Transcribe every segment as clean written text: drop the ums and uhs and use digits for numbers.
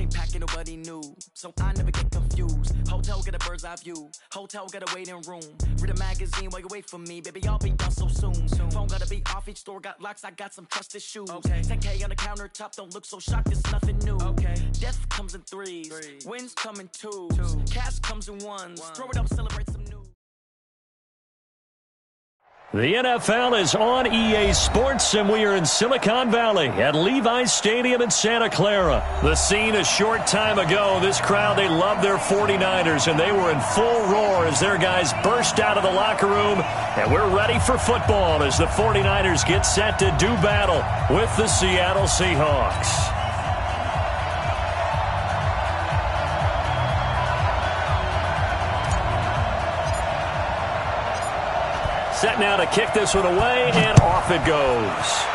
Chain packing, nobody knew, so I never get confused. Hotel got a bird's eye view, hotel got a waiting room. Read a magazine while you wait for me, baby, I'll be done so soon. Phone gotta be off, each store got locks, I got some trusted shoes. 10K on the countertop, don't look so shocked, it's nothing new. Death comes in threes, wins come in twos, cash comes in ones. Throw it up, celebrate some news. The NFL is on EA Sports, and we are in Silicon Valley at Levi's Stadium in Santa Clara. The scene a short time ago, this crowd, they love their 49ers, and they were in full roar as their guys burst out of the locker room, and we're ready for football as the 49ers get set to do battle with the Seattle Seahawks. Set now to kick this one away, and off it goes.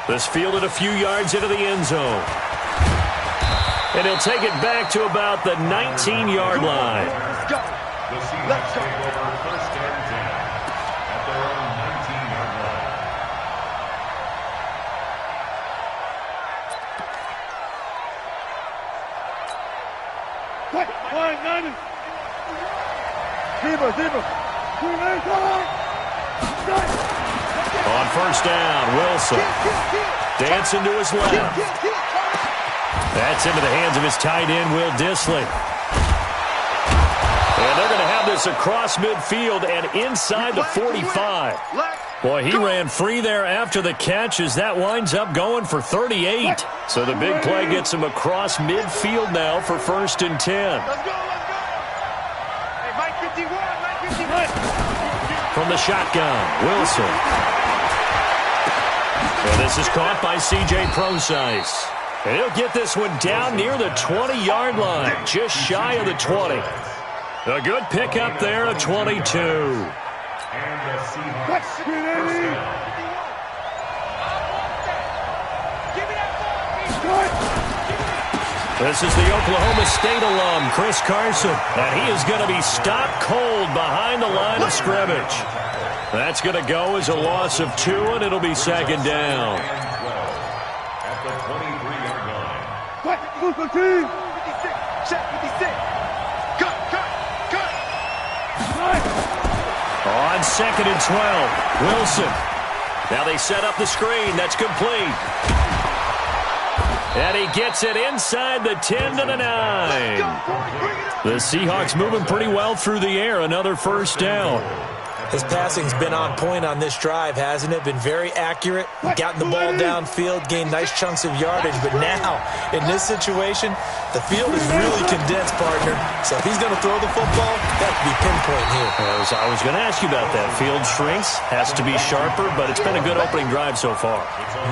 This fielded a few yards into the end zone. And he'll take it back to about the 19-yard line. Let's go. Let's go. First and 10 at their own 19-yard line. What? Line, Niners. On first down, Wilson. Dancing to his left. That's into the hands of his tight end, Will Dissly. And they're going to have this across midfield and inside the 45. Boy, he ran free there after the catch as that winds up going for 38. So the big play gets him across midfield now for first and 10. From the shotgun, Wilson. And this is caught by C.J. Procise. And he'll get this one down near the 20-yard line, just shy of the 20. A good pickup there at 22. This is the Oklahoma State alum, Chris Carson, and he is going to be stopped cold behind the line of scrimmage. That's going to go as a loss of 2, and it'll be second down. At the 23-yard line. What? Move the team! 56, check 56. Cut. On second and 12, Wilson. Now they set up the screen. That's complete. And he gets it inside the 10 to the 9. The Seahawks moving pretty well through the air. Another first down. His passing's been on point on this drive, hasn't it? Been very accurate, gotten the ball downfield, gained nice chunks of yardage. But now, in this situation, the field is really condensed, partner. So if he's going to throw the football, that could be pinpoint here. I was going to ask you about that. Field shrinks, has to be sharper, but it's been a good opening drive so far.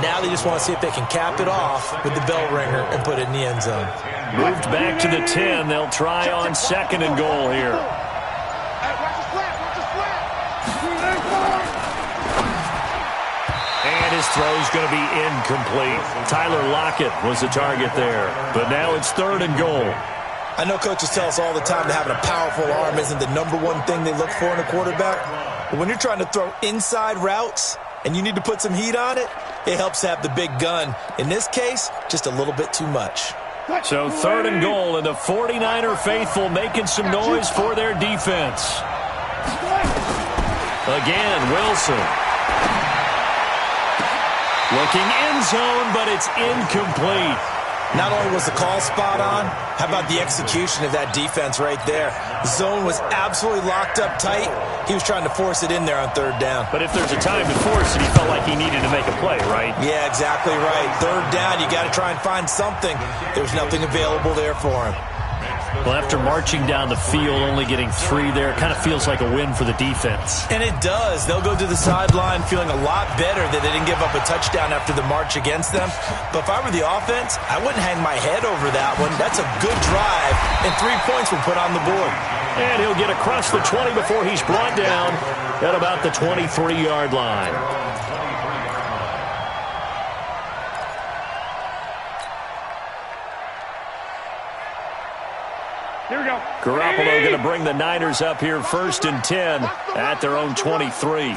Now they just want to see if they can cap it off with the bell ringer and put it in the end zone. Moved back to the 10. They'll try on second and goal here. And his throw's going to be incomplete. Tyler Lockett was the target there. But now it's third and goal. I know coaches tell us all the time that having a powerful arm isn't the number one thing they look for in a quarterback. But when you're trying to throw inside routes and you need to put some heat on it, it helps to have the big gun. In this case, just a little bit too much. So third and goal, and the 49er faithful making some noise for their defense. Again, Wilson. Looking end zone, but it's incomplete. Not only was the call spot on, how about the execution of that defense right there? The zone was absolutely locked up tight. He was trying to force it in there on third down. But if there's a time to force it, he felt like he needed to make a play, right? Yeah, exactly right. Third down, you got to try and find something. There's nothing available there for him. Well, after marching down the field, only getting 3 there, kind of feels like a win for the defense. And it does. They'll go to the sideline feeling a lot better that they didn't give up a touchdown after the march against them. But if I were the offense, I wouldn't hang my head over that one. That's a good drive, and 3 points were put on the board. And he'll get across the 20 before he's brought down at about the 23-yard line. Here we go. Garoppolo going to bring the Niners up here first and 10 at their own 23.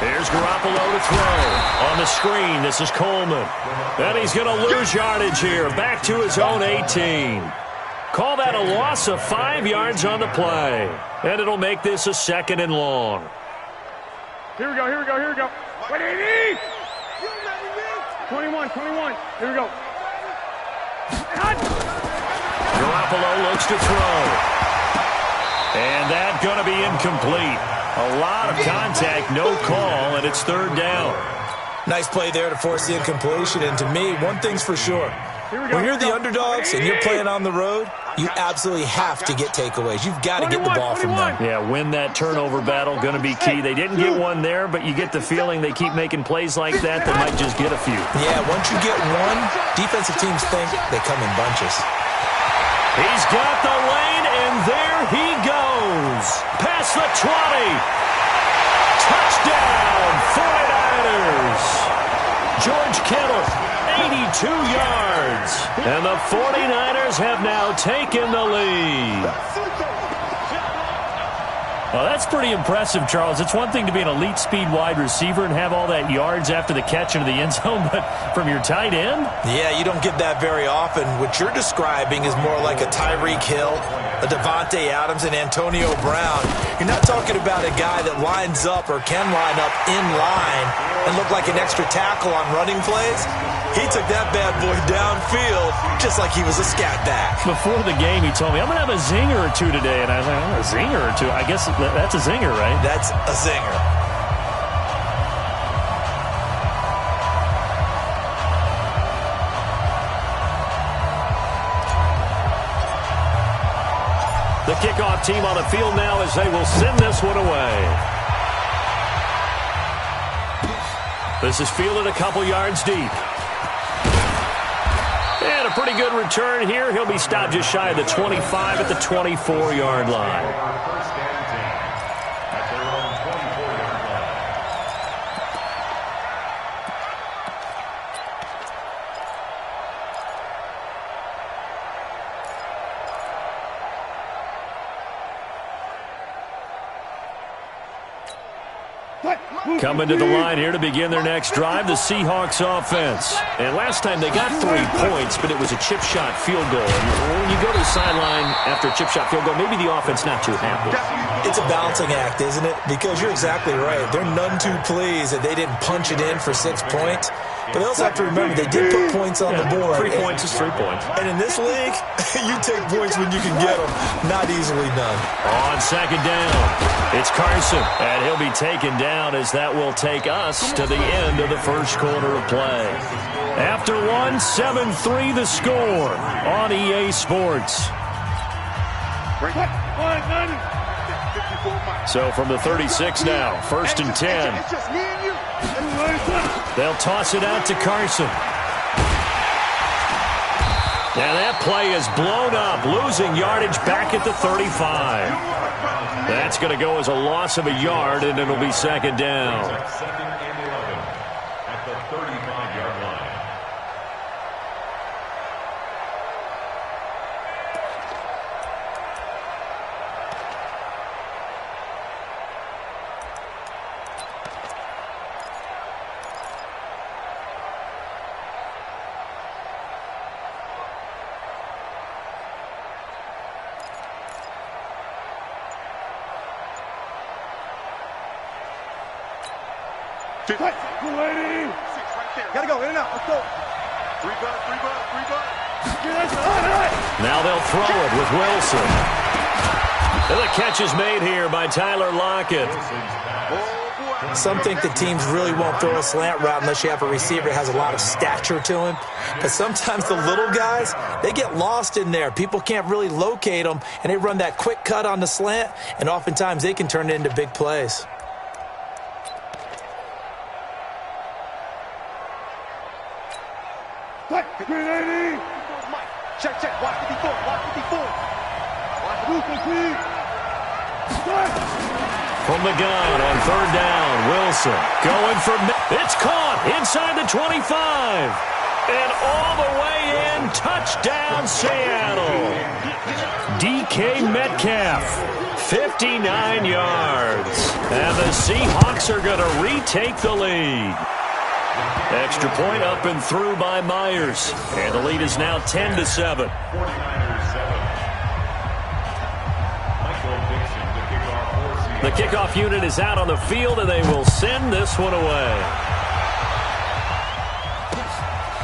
Here's Garoppolo to throw. On the screen, this is Coleman. And he's going to lose yardage here. Back to his own 18. Call that a loss of 5 yards on the play. And it'll make this a 2nd and long. Here we go, here we go, here we go. 180! 21. Here we go. Garoppolo looks to throw. And that's going to be incomplete. A lot of contact, no call, and it's 3rd down. Nice play there to force the incompletion. And to me, one thing's for sure. When you're the underdogs and you're playing on the road, you absolutely have to get takeaways. You've got to get the ball from them. Yeah, win that turnover battle, going to be key. They didn't get one there, but you get the feeling they keep making plays like that. They might just get a few. Yeah, once you get one, defensive teams think they come in bunches. He's got the lane, and there he goes. Past the 20. Touchdown, 49ers. George Kittle, 82 yards. And the 49ers have now taken the lead. Well, that's pretty impressive, Charles. It's one thing to be an elite speed wide receiver and have all that yards after the catch into the end zone, but from your tight end? Yeah, you don't get that very often. What you're describing is more like a Tyreek Hill, a Devontae Adams, and Antonio Brown. You're not talking about a guy that lines up or can line up in line and look like an extra tackle on running plays. He took that bad boy downfield just like he was a scat back. Before the game, he told me, I'm going to have a zinger or two today. And I was like, oh, a zinger or two? I guess that's a zinger, right? That's a zinger. The kickoff team on the field now as they will send this one away. This is fielded a couple yards deep. And a pretty good return here. He'll be stopped just shy of the 25 at the 24-yard line. First and 10 at their own 24-yard line. Coming to the line here to begin their next drive, the Seahawks offense. And last time they got 3 points, but it was a chip shot field goal. And when you go to the sideline after a chip shot field goal, maybe the offense not too happy. It's a balancing act, isn't it? Because you're exactly right. They're none too pleased that they didn't punch it in for 6 points. But they also have to remember they did put points on the board. 3 points is 3 points. And in this league, you take points when you can get them. Not easily done. On second down, it's Carson. And he'll be taken down as that will take us to the end of the first quarter of play. After 1, 7-3 the score on EA Sports. So from the 36 now, 1st and 10. They'll toss it out to Carson. And that play is blown up, losing yardage back at the 35. That's going to go as a loss of a yard, and it'll be second down. 2nd and 11 at the 35-yard line. Gotta go, in and out, let's go. Three butt. Now they'll throw it with Wilson. And the catch is made here by Tyler Lockett. Some think the teams really won't throw a slant route unless you have a receiver that has a lot of stature to him. But sometimes the little guys, they get lost in there. People can't really locate them, and they run that quick cut on the slant, and oftentimes they can turn it into big plays. Check. Watch 54. From the gun on 3rd down, Wilson going for it's caught inside the 25. And all the way in, touchdown Seattle. DK Metcalf 59 yards. And the Seahawks are going to retake the lead. Extra point up and through by Myers. And the lead is now 10-7. The kickoff unit is out on the field, and they will send this one away.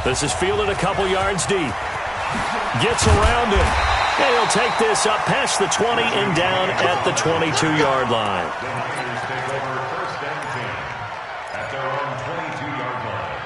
This is fielded a couple yards deep. Gets around him. And he'll take this up past the 20 and down at the 22-yard line. The Niners take over first and 10 at their own 22-yard line.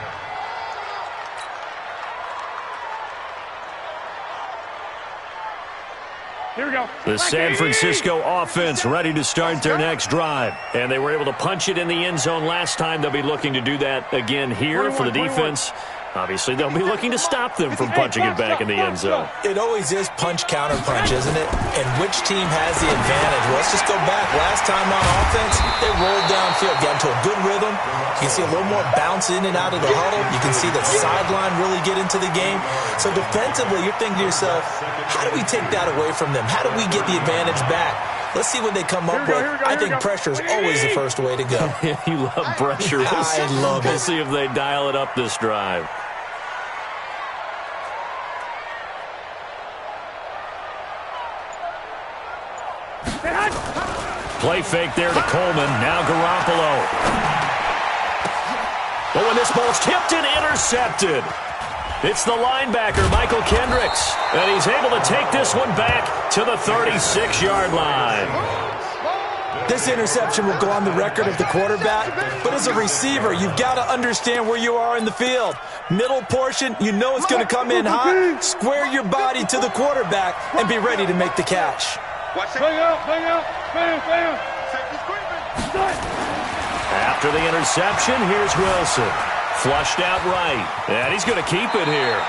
Here we go. The San Francisco offense ready to start their next drive. And they were able to punch it in the end zone last time. They'll be looking to do that again here for the defense. Obviously, they'll be looking to stop them from punching it back in the end zone. It always is punch-counter-punch, isn't it? And which team has the advantage? Well, let's just go back. Last time on offense, they rolled downfield, got into a good rhythm. You can see a little more bounce in and out of the huddle. You can see the sideline really get into the game. So defensively, you're thinking to yourself, how do we take that away from them? How do we get the advantage back? Let's see what they come up with. I think pressure is always the first way to go. You love pressure. I love it. We'll see if they dial it up this drive. Play fake there to Coleman. Now Garoppolo. But when this ball's tipped and intercepted, it's the linebacker, Michael Kendricks. And he's able to take this one back to the 36-yard line. This interception will go on the record of the quarterback, but as a receiver, you've got to understand where you are in the field. Middle portion, you know it's going to come in hot. Square your body to the quarterback and be ready to make the catch. After the interception, here's Wilson. Flushed out right, and he's going to keep it here.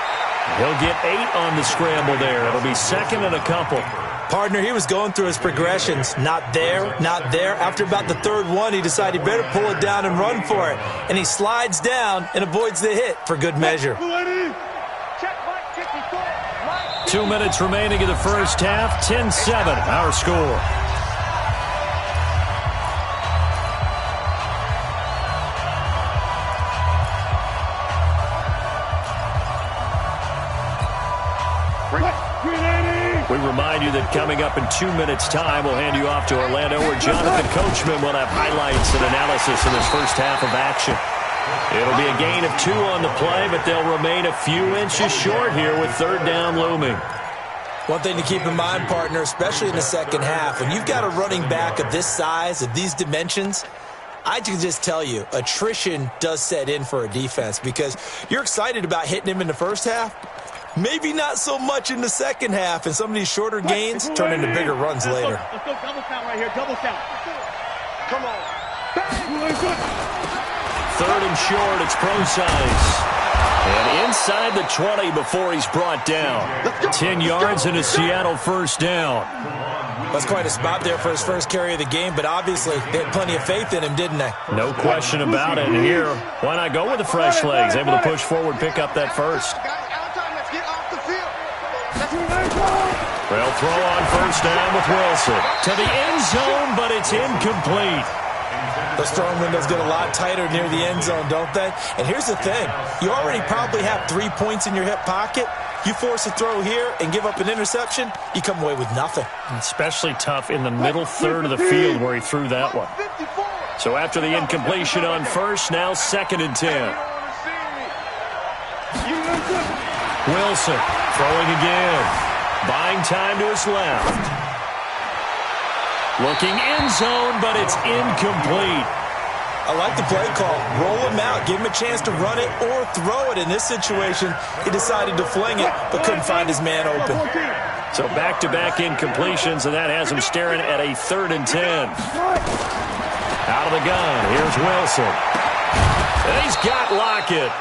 He'll get 8 on the scramble there. It'll be second and a couple. Partner, he was going through his progressions. Not there, not there. After about the third one, he decided he better pull it down and run for it. And he slides down and avoids the hit for good measure. 2 minutes remaining in the first half. 10-7, our score. We remind you that coming up in 2 minutes' time, we'll hand you off to Orlando, where Jonathan Coachman will have highlights and analysis in this first half of action. It'll be a gain of 2 on the play, but they'll remain a few inches short here with third down looming. One thing to keep in mind, partner, especially in the second half, when you've got a running back of this size, of these dimensions, I can just tell you, attrition does set in for a defense because you're excited about hitting him in the first half. Maybe not so much in the second half, and some of these shorter gains turn into bigger runs later. Let's go double count right here, double count. Come on. Third and short, it's Procise. And inside the 20 before he's brought down. 10 yards and a Seattle first down. That's quite a spot there for his first carry of the game, but obviously they had plenty of faith in him, didn't they? No question about it. And here, why not go with the fresh legs? Able to push forward, pick up that first. They'll throw on first down with Wilson. To the end zone, but it's incomplete. The strong windows get a lot tighter near the end zone, don't they? And here's the thing. You already probably have 3 points in your hip pocket. You force a throw here and give up an interception, you come away with nothing. Especially tough in the middle third of the field where he threw that one. So after the incompletion on first, now second and 10. Wilson throwing again. Buying time to his left. Looking end zone, but it's incomplete. I like the play call. Roll him out. Give him a chance to run it or throw it. In this situation, he decided to fling it, but couldn't find his man open. So back-to-back incompletions, and that has him staring at a 3rd and 10. Out of the gun, here's Wilson. And he's got Lockett.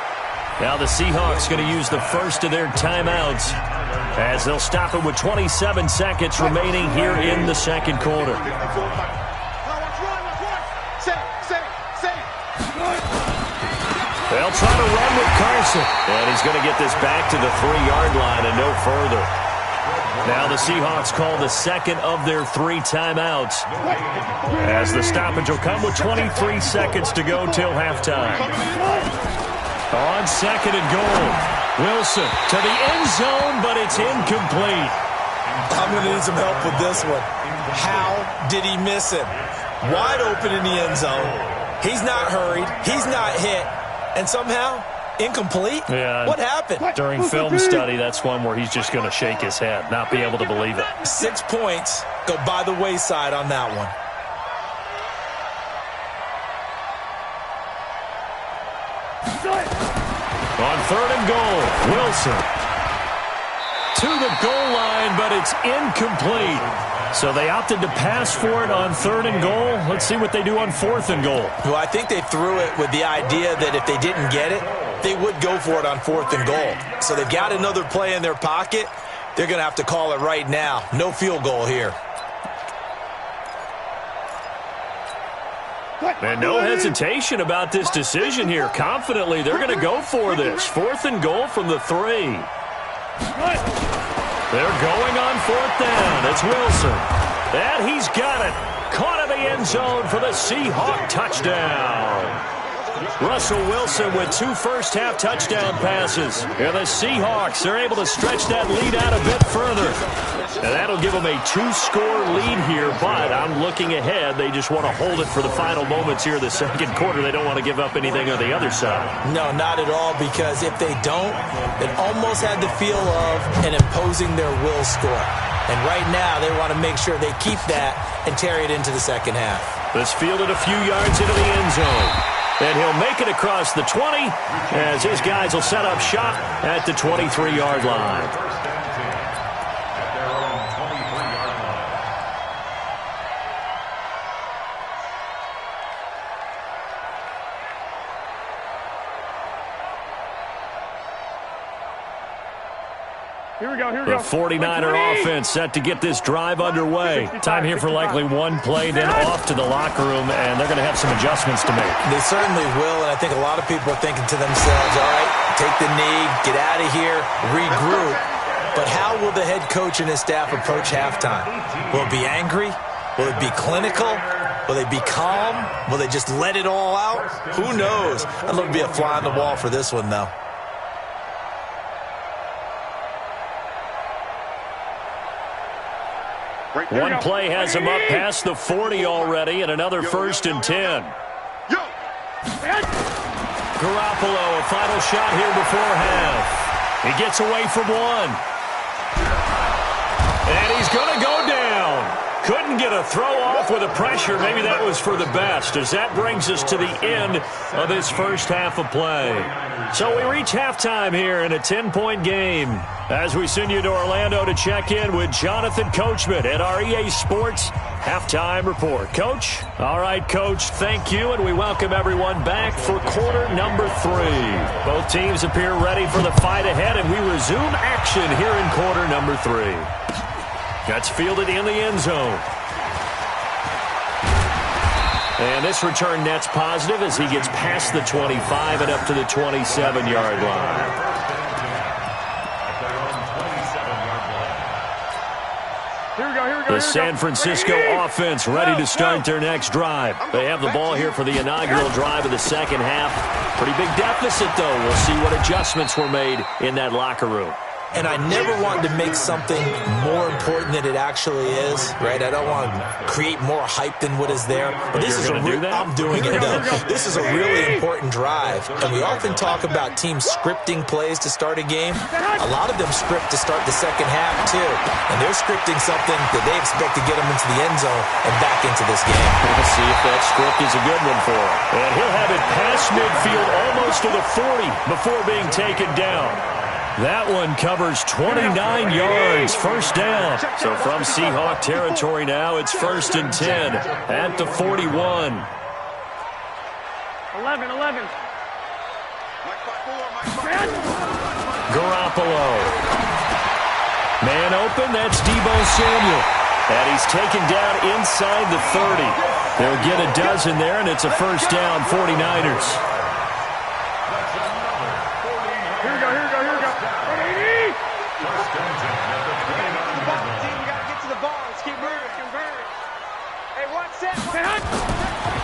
Now the Seahawks going to use the first of their timeouts as they'll stop it with 27 seconds remaining here in the second quarter. They'll try to run with Carson. And he's going to get this back to the 3-yard line and no further. Now the Seahawks call the second of their 3 timeouts, as the stoppage will come with 23 seconds to go till halftime. On second and goal, Wilson to the end zone, but it's incomplete. I'm going to need some help with this one. How did he miss him? Wide open in the end zone. He's not hurried. He's not hit. And somehow, incomplete? Yeah. What happened? During film study, that's one where he's just going to shake his head, not be able to believe it. 6 points go by the wayside on that one. On third and goal, Wilson to the goal line, but it's incomplete. So they opted to pass for it on third and goal. Let's see what they do on fourth and goal. Well, I think they threw it with the idea that if they didn't get it, they would go for it on fourth and goal. So they've got another play in their pocket. They're going to have to call it right now. No field goal here. And no hesitation about this decision here. Confidently, they're going to go for this. Fourth and goal from the 3. They're going on fourth down. It's Wilson. And he's got it. Caught in the end zone for the Seahawk touchdown. Russell Wilson with 2 first-half touchdown passes. And the Seahawks are able to stretch that lead out a bit further. And that'll give them a 2-score lead here, but I'm looking ahead. They just want to hold it for the final moments here of the second quarter. They don't want to give up anything on the other side. No, not at all, because if they don't, it almost had the feel of an imposing their will score. And right now, they want to make sure they keep that and carry it into the second half. This fielded a few yards into the end zone. And he'll make it across the 20 as his guys will set up shop at the 23-yard line. Here we go. The 49er offense set to get this drive underway. Time here for likely one play, then off to the locker room, and they're going to have some adjustments to make. They certainly will, and I think a lot of people are thinking to themselves, all right, take the knee, get out of here, regroup. But how will the head coach and his staff approach halftime? Will it be angry? Will it be clinical? Will they be calm? Will they just let it all out? Who knows? I'd love to be a fly on the wall for this one, though. One play has him up past the 40 already, and another 1st and 10. Garoppolo, a final shot here before half. He gets away from one. And he's going to go down. Couldn't get a throw off with the pressure. Maybe that was for the best, as that brings us to the end of this first half of play. So we reach halftime here in a 10-point game as we send you to Orlando to check in with Jonathan Coachman at our EA Sports Halftime Report. Coach? All right, Coach, thank you, and we welcome everyone back for quarter number 3. Both teams appear ready for the fight ahead, and we resume action here in quarter number 3. Gets fielded in the end zone. And this return net's positive as he gets past the 25 and up to the 27-yard line. The San Francisco offense ready to start their next drive. They have the ball here for the inaugural drive of the second half. Pretty big deficit, though. We'll see what adjustments were made in that locker room. And I never wanted to make something more important than it actually is, right? I don't want to create more hype than what is there. But this is I'm doing it, though. This is a really important drive. And we often talk about teams scripting plays to start a game. A lot of them script to start the second half, too. And they're scripting something that they expect to get them into the end zone and back into this game. We'll see if that script is a good one for him. And he'll have it past midfield almost to the 40 before being taken down. That one covers 29 yards, first down. So from Seahawk territory now, it's 1st and 10 at the 41. 11. Garoppolo. Man open, that's Deebo Samuel. And he's taken down inside the 30. They'll get a dozen there, and it's a first down, 49ers.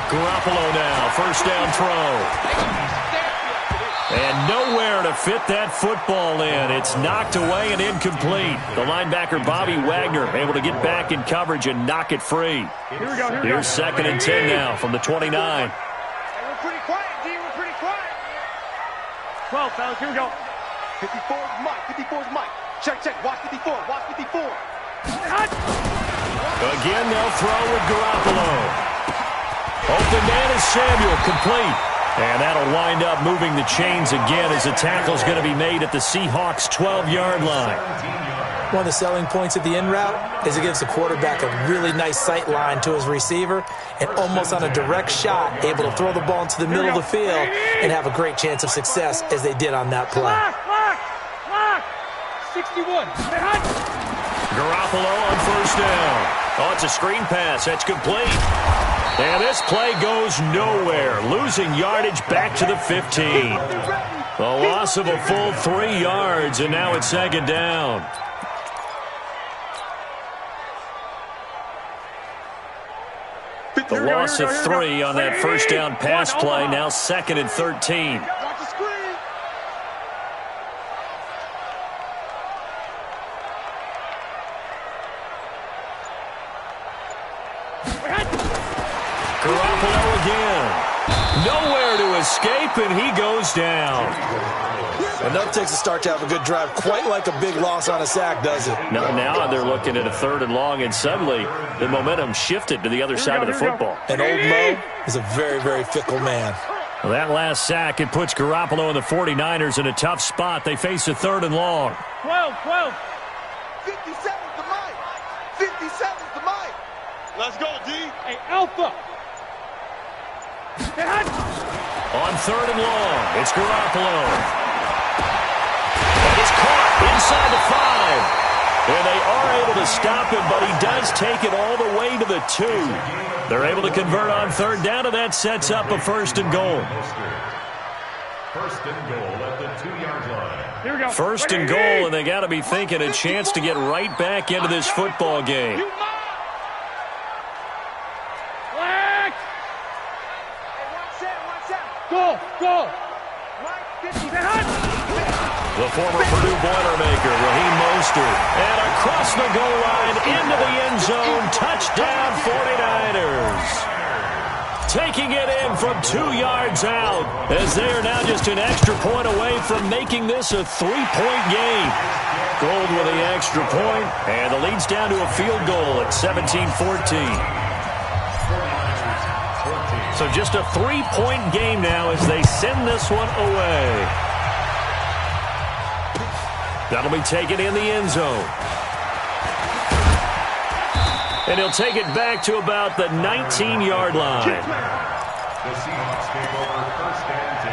Garoppolo now, first down throw. And nowhere to fit that football in. It's knocked away and incomplete. The linebacker, Bobby Wagner, able to get back in coverage and knock it free. Here's 2nd and 10 now from the 29. Hey, we're pretty quiet, D. We're pretty quiet. 12, fellas. Here we go. 54 is Mike. 54 is Mike. Check, check. Watch 54. Watch 54. Again, they'll throw with Garoppolo. Open man is Samuel, complete. And that'll wind up moving the chains again as the tackle's going to be made at the Seahawks' 12-yard line. One of the selling points of the in route is it gives the quarterback a really nice sight line to his receiver and almost on a direct shot able to throw the ball into the middle of the field and have a great chance of success as they did on that play. 61. Garoppolo on first down. Oh, it's a screen pass. That's complete. And this play goes nowhere. Losing yardage back to the 15. The loss of a full 3 yards, and now it's 2nd down. The loss of 3 on that first down pass play. Now 2nd and 13. Watch the screen. Garoppolo again. Nowhere to escape, and he goes down. Enough takes a start to have a good drive, quite like a big loss on a sack, does it? Now they're looking at a 3rd and long, and suddenly the momentum shifted to the other side of the football. And old Mo is a very, very fickle man. Well, that last sack, it puts Garoppolo and the 49ers in a tough spot. They face a 3rd and long. 12. 57 to Mike. 57 to Mike. Let's go, D. Hey, Alpha. On 3rd and long, it's Garoppolo. And he's caught inside the 5. And they are able to stop him, but he does take it all the way to the 2. They're able to convert on 3rd down, and that sets up a 1st and goal. 1st and goal at the 2-yard line. Here we go. 1st and goal, and they got to be thinking a chance to get right back into this football game. Go. The former Purdue Boilermaker, Raheem Mostert. And across the goal line, into the end zone, touchdown 49ers. Taking it in from 2 yards out, as they are now just an extra point away from making this a 3-point game. Gold with the extra point, and the lead's down to a field goal at 17-14. So just a 3-point game now as they send this one away. That'll be taken in the end zone. And he'll take it back to about the 19-yard line. The Seahawks take over 1st and 10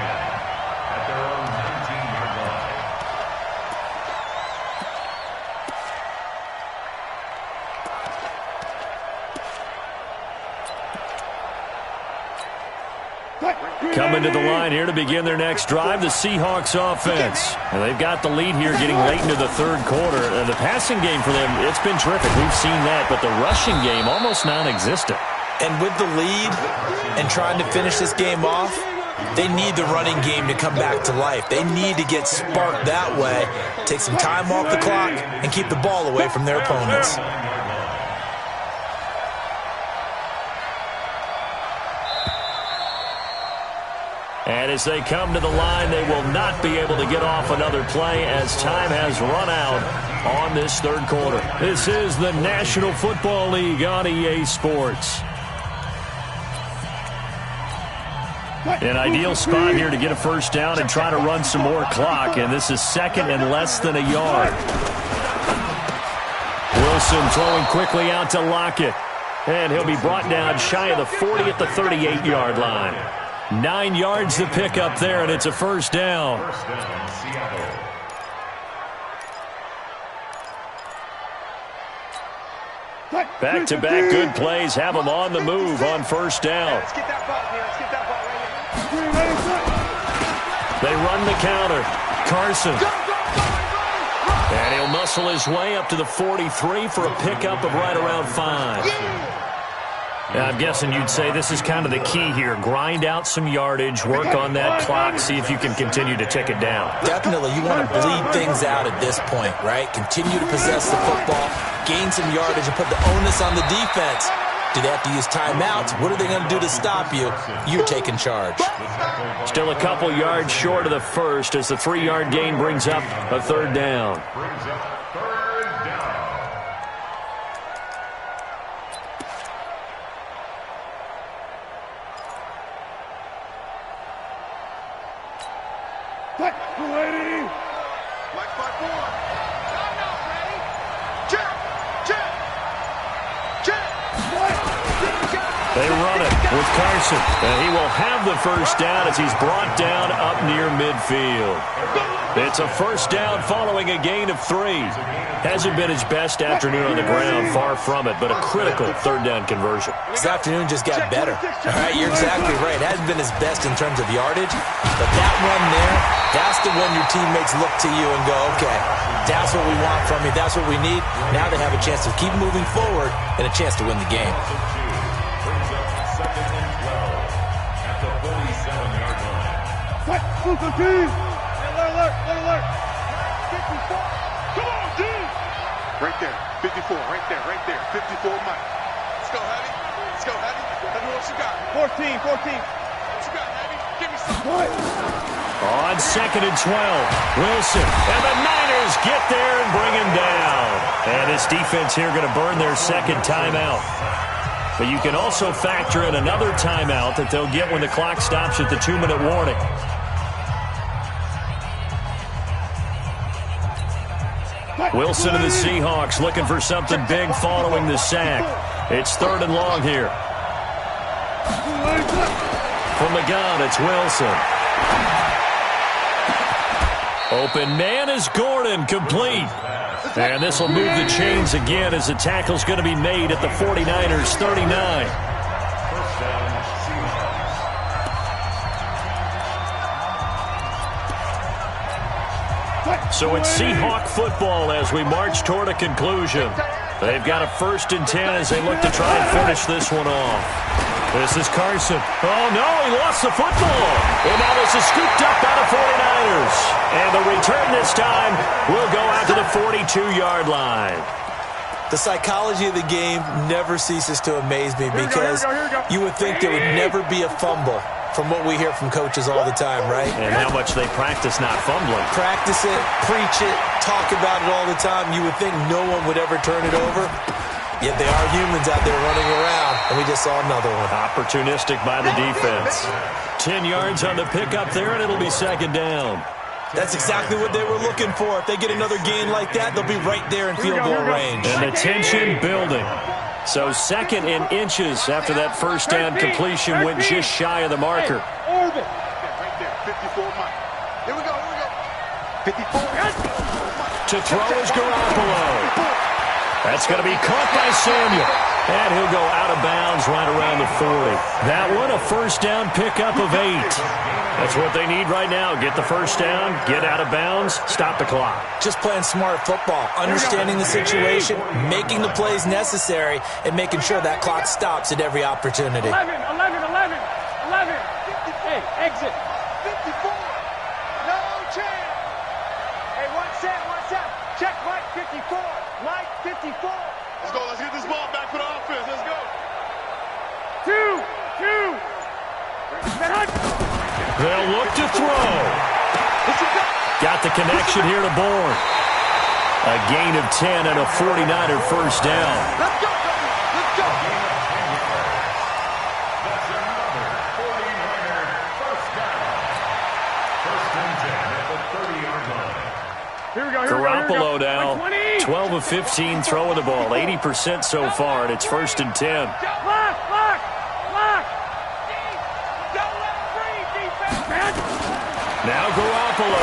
at their own 19-yard line. Coming to the line here to begin their next drive, the Seahawks offense. And they've got the lead here getting late into the 3rd quarter. And the passing game for them, it's been terrific. We've seen that, but the rushing game almost non-existent. And with the lead and trying to finish this game off, they need the running game to come back to life. They need to get sparked that way, take some time off the clock, and keep the ball away from their opponents. And as they come to the line, they will not be able to get off another play as time has run out on this 3rd quarter. This is the National Football League on EA Sports. An ideal spot here to get a 1st down and try to run some more clock, and this is 2nd and less than a yard. Wilson throwing quickly out to Lockett, and he'll be brought down shy of the 40 at the 38-yard line. 9 yards to pick up there, and it's a 1st down. 1st down, Seattle. Back-to-back good plays have them on the move on 1st down. Let's get that ball here. Let's get that ball right here. They run the counter. Carson. And he'll muscle his way up to the 43 for a pickup of right around 5. I'm guessing you'd say this is kind of the key here. Grind out some yardage, work on that clock, see if you can continue to tick it down. Definitely, you want to bleed things out at this point, right? Continue to possess the football, gain some yardage, and put the onus on the defense. Do they have to use timeouts? What are they going to do to stop you? You're taking charge. Still a couple yards short of the first as the 3-yard gain brings up a third down. They run it with Carson, and he will have the first down as he's brought down up near midfield. It's a first down following a gain of 3. Hasn't been his best afternoon on the ground, far from it, but a critical third down conversion. This afternoon just got better. All right, you're exactly right. It hasn't been his best in terms of yardage, but that run there, that's the one your teammates look to you and go, okay, that's what we want from you. That's what we need. Now they have a chance to keep moving forward and a chance to win the game. Alert. 54. Come on, dude. Right there. 54. Right there. 54, Mike. Let's go, Heavy. Let me know what you got. 14. What you got, Heavy? Give me some. On 2nd and 12, Wilson. And the Niners get there and bring him down. And this defense here going to burn their second timeout. But you can also factor in another timeout that they'll get when the clock stops at the 2-minute warning. Wilson and the Seahawks looking for something big following the sack. It's 3rd and long here. From the gun, it's Wilson. Open man is Gordon, complete. And this will move the chains again as the tackle's going to be made at the 49ers' 39. So it's Seahawk football as we march toward a conclusion. They've got a 1st and 10 as they look to try and finish this one off. This is Carson. Oh, no, he lost the football. And now this is scooped up by the 49ers. And the return this time will go out to the 42-yard line. The psychology of the game never ceases to amaze me because you would think there would never be a fumble from what we hear from coaches all the time, right? And how much they practice not fumbling. Practice it, preach it, talk about it all the time. You would think no one would ever turn it over. Yet they are humans out there running around, and we just saw another one. Opportunistic by the defense. 10 yards on the pickup there, and it'll be 2nd down. That's exactly what they were looking for. If they get another gain like that, they'll be right there in field goal range. And the tension building. So 2nd and inches after that first down completion went just shy of the marker. Right there, 54, Mike. Here we go. 54. To throw is Garoppolo. That's going to be caught by Samuel. And he'll go out of bounds right around the 40. That one, a first down pickup of 8. That's what they need right now. Get the first down, get out of bounds, stop the clock. Just playing smart football, understanding the situation, making the plays necessary, and making sure that clock stops at every opportunity. 11. Hey, exit. 54. No chance. Hey, one set. Check Mike 54. Mike 54. Let's get this ball back for the offense. Let's go. 2. They'll look to throw. Got the connection here to Bourne. A gain of 10 and a 49er first down. Let's go. That's another 49er first down. 1st and 10 at the 30-yard line. Here we go. Garoppolo now, 12 of 15 throwing the ball, 80% so far, and it's 1st and 10. Lock. Don't let him breathe, defense, man. Now Garoppolo.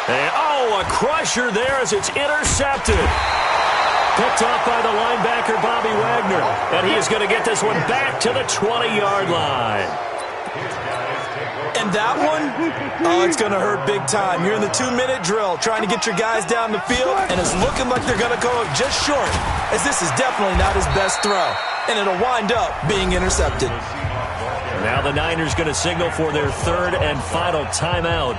And, a crusher there as it's intercepted. Picked off by the linebacker, Bobby Wagner. And he is going to get this one back to the 20-yard line. And And that one, oh, it's going to hurt big time. You're in the 2-minute drill trying to get your guys down the field, and it's looking like they're going to go just short, as this is definitely not his best throw, and it'll wind up being intercepted. Now the Niners going to signal for their third and final timeout,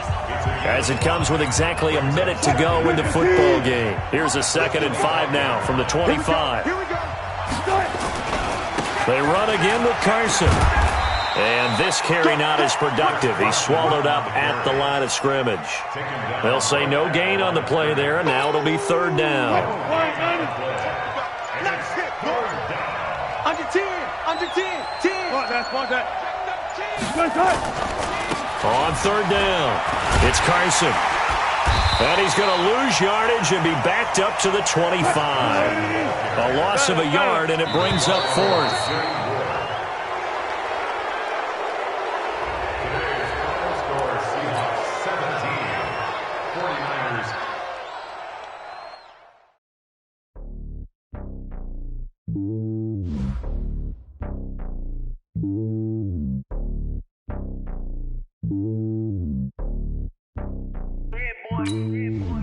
as it comes with exactly a minute to go in the football game. Here's a 2nd and 5 now from the 25. They run again with Carson. And this carry not as productive. He's swallowed up at the line of scrimmage. They'll say no gain on the play there, and now it'll be 3rd down. Under 10, 10. On 3rd down, it's Carson. And he's going to lose yardage and be backed up to the 25. A loss of a yard, and it brings up 4th.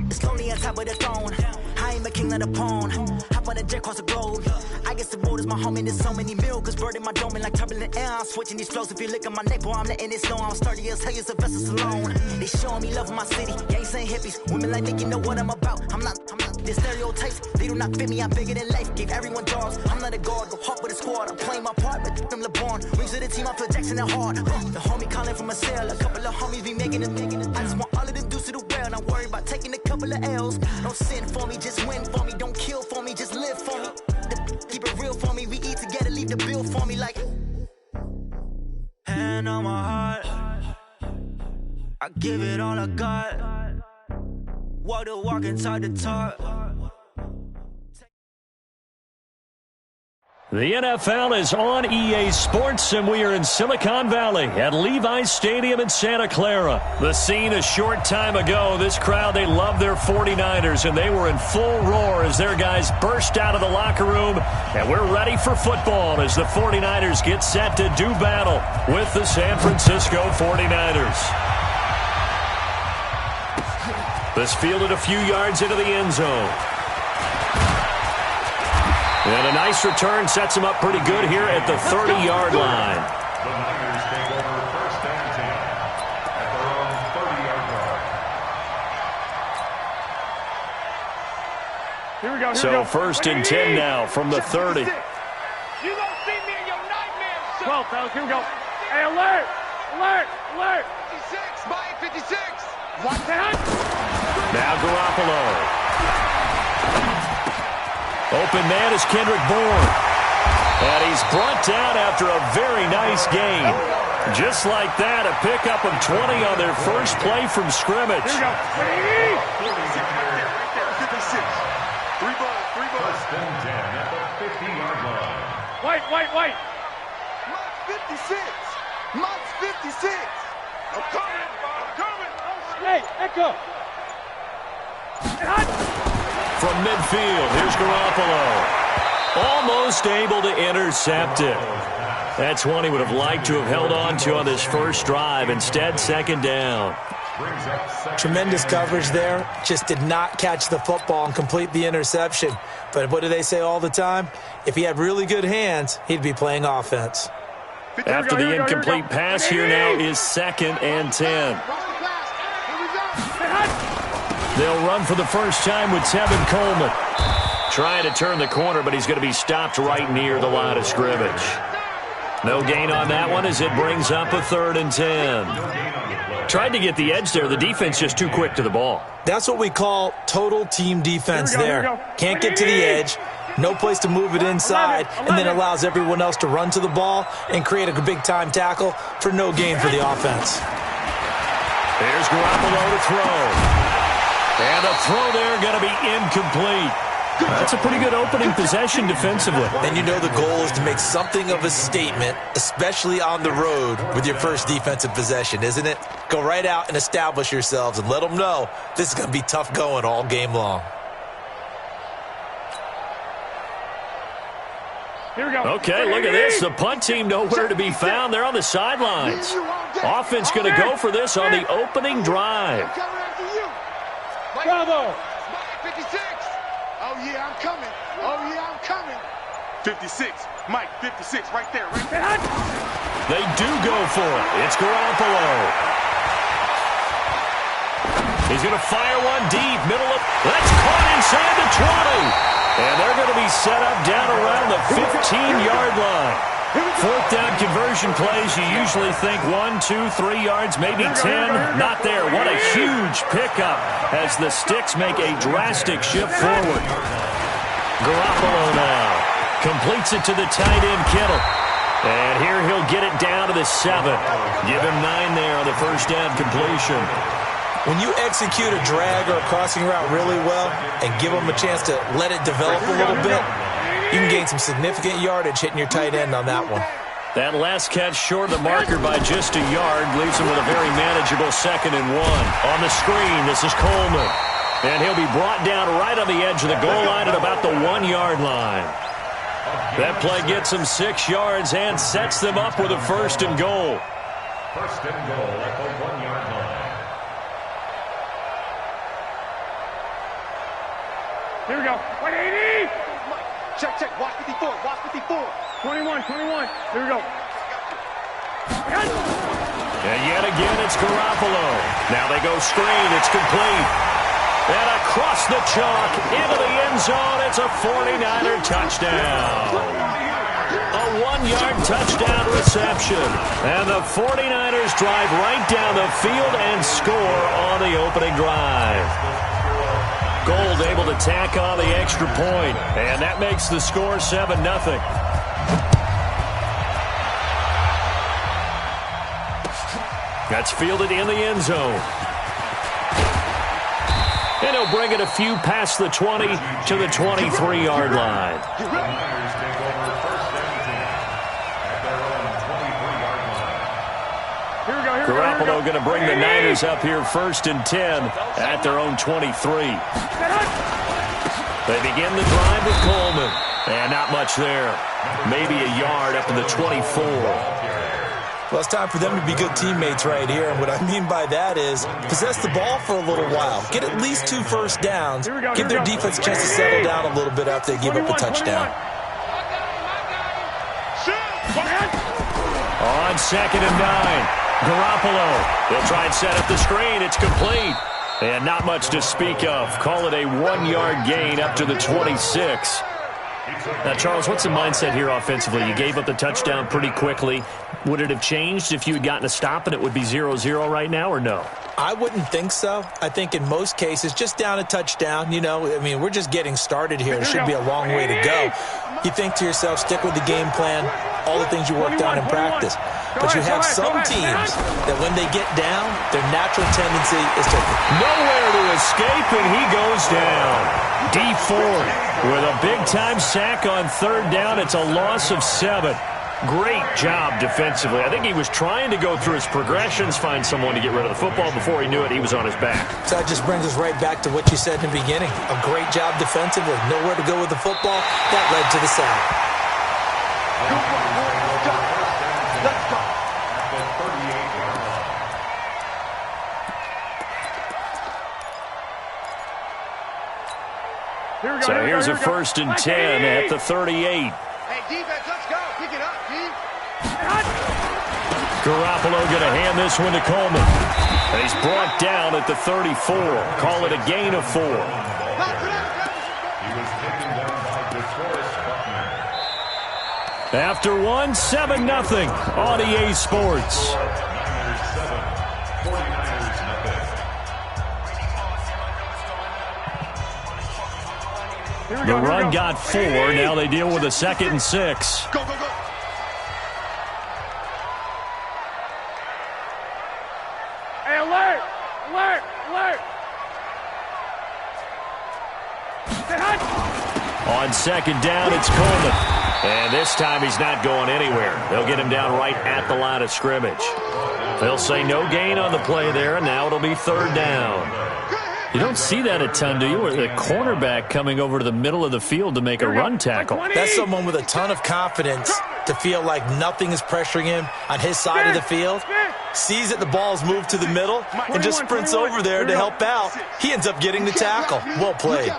It's lonely on top of the throne. I ain't a king of the pawn. Hop on a jet across the globe. I guess the road is my home and there's so many milks. Bird in my dome and like turbulent air. I'm switching these flows. If you look at my neck, boy, I'm letting it slow. I'm sturdy as hell as a vessel alone. They showing me love in my city. Gangs ain't hippies. Women like think you know what I'm about. I'm not. The stereotypes, they do not fit me. I'm bigger than life. Gave everyone jobs. I'm not a guard. Go hard with a squad. I'm playing my part, but them LeBron. Rings to the team. I feel Jackson and hard. The homie calling from a cell. A couple of homies be making it. I just want all of them dudes to do well. Not worry about taking a couple of L's. Don't sin for me, just win for me. Don't kill for me, just live for me. Keep it real for me. We eat together, leave the bill for me like. Hand on my heart, I give it all I got. Walk the walk and talk the talk. The NFL is on EA Sports, and we are in Silicon Valley at Levi's Stadium in Santa Clara. The scene a short time ago. This crowd, they love their 49ers, and they were in full roar as their guys burst out of the locker room. And we're ready for football as the 49ers get set to do battle with the San Francisco 49ers. This fielded a few yards into the end zone. And a nice return sets him up pretty good here at the 30-yard line. The Niners take over 1st and 10 at their own 30-yard line. Here we go. So 1st and 10 now from the 30. You gonna see me in your nightmares, son. 12, fellas. Here we go. Hey, alert! Alert! Alert! 56, Mike, 56. Watch that. Now Garoppolo. Open man is Kendrick Bourne. And he's brought down after a very nice gain. Just like that, a pickup of 20 on their first play from scrimmage. Here we go. 56. Three balls. 1st and 10 at the 50-yard line. Wait. Mike's 56. Mike's 56. I'm coming. Hey, Echo. From midfield, here's Garoppolo. Almost able to intercept it. That's one he would have liked to have held on to on this first drive. Instead, 2nd down. Tremendous coverage there. Just did not catch the football and complete the interception. But what do they say all the time? If he had really good hands, he'd be playing offense. After the incomplete pass, here now is 2nd and 10. They'll run for the first time with Tevin Coleman. Trying to turn the corner, but he's going to be stopped right near the line of scrimmage. No gain on that one as it brings up a 3rd and 10. Tried to get the edge there. The defense just too quick to the ball. That's what we call total team defense there. Can't get to the edge, no place to move it inside, and then allows everyone else to run to the ball and create a big-time tackle for no gain for the offense. There's Garoppolo to throw. And the throw there going to be incomplete. That's a pretty good opening possession defensively. And you know the goal is to make something of a statement, especially on the road with your first defensive possession, isn't it? Go right out and establish yourselves and let them know this is going to be tough going all game long. Here we go. Okay, look at this. The punt team nowhere to be found. They're on the sidelines. Offense going to go for this on the opening drive. Bravo. 56. Oh, yeah, I'm coming. Oh, yeah, I'm coming. 56. Mike, 56, right there, right there. They do go for it. It's Garoppolo. He's going to fire one deep, middle of... That's caught inside the 20. And they're going to be set up down around the 15-yard line. Fourth down conversion plays, you usually think 1, 2, 3 yards, maybe 10. Not there. What a huge pickup as the Sticks make a drastic shift forward. Garoppolo now completes it to the tight end, Kittle. And here he'll get it down to the 7. Give him 9 there on the first down completion. When you execute a drag or a crossing route really well and give them a chance to let it develop a little bit, you can gain some significant yardage hitting your tight end on that one. That last catch short of the marker by just a yard leaves him with a very manageable 2nd and 1. On the screen, this is Coleman. And he'll be brought down right on the edge of the goal line at about the 1-yard line. That play gets them 6 yards and sets them up with a 1st and goal. 1st and goal at the 1-yard line. Here we go. 180. Check, check. Watch 54. Watch 54. 21. Here we go. And yet again, it's Garoppolo. Now they go screen. It's complete. And across the chalk, into the end zone. It's a 49er touchdown. A 1-yard touchdown reception. And the 49ers drive right down the field and score on the opening drive. Gold able to tack on the extra point. And that makes the score 7-0. That's fielded in the end zone. And he'll bring it a few past the 20 to the 23-yard line. Garoppolo going to bring the Niners up here 1st and 10 at their own 23. They begin the drive with Coleman. And not much there. Maybe a yard up to the 24. Well, it's time for them to be good teammates right here. And what I mean by that is possess the ball for a little while. Get at least 2 first downs. Give their defense a chance to settle down a little bit after they give up a touchdown. On 2nd and 9. Garoppolo. They'll try and set up the screen. It's complete. And not much to speak of. Call it a 1-yard gain up to the 26. Now, Charles, what's the mindset here offensively? You gave up the touchdown pretty quickly. Would it have changed if you had gotten a stop and it would be 0-0 right now, or no? I wouldn't think so. I think in most cases, just down a touchdown, you know, I mean, we're just getting started here. It should be a long way to go. You think to yourself, stick with the game plan, all the things you worked on in practice. But you have some teams that when they get down, their natural tendency is to... Nowhere to escape, and he goes down. D Ford with a big-time sack on 3rd down. It's a loss of 7. Great job defensively. I think he was trying to go through his progressions, find someone to get rid of the football. Before he knew it, he was on his back. So that just brings us right back to what you said in the beginning. A great job defensively. Nowhere to go with the football. That led to the sack. Let's go. So here's a 1st and 10 at the 38. Hey, defense, let's go. Pick it up, G. Garoppolo going to hand this one to Coleman. And he's brought down at the 34. Call it a gain of 4. He was taken down by DeForest Buckner. After 1, 7-0 on EA Sports. Niners 7, 49ers nothing. The run got 4. Now they deal with a 2nd and 6. Go, go, go. Hey, alert! Alert! Alert! On 2nd down, it's Coleman. And this time he's not going anywhere. They'll get him down right at the line of scrimmage. They'll say no gain on the play there, and now it'll be 3rd down. You don't see that a ton, do you? Where the cornerback coming over to the middle of the field to make a run tackle. That's someone with a ton of confidence to feel like nothing is pressuring him on his side of the field. Sees that the ball's moved to the middle and just sprints over there to help out. He ends up getting the tackle. Well played.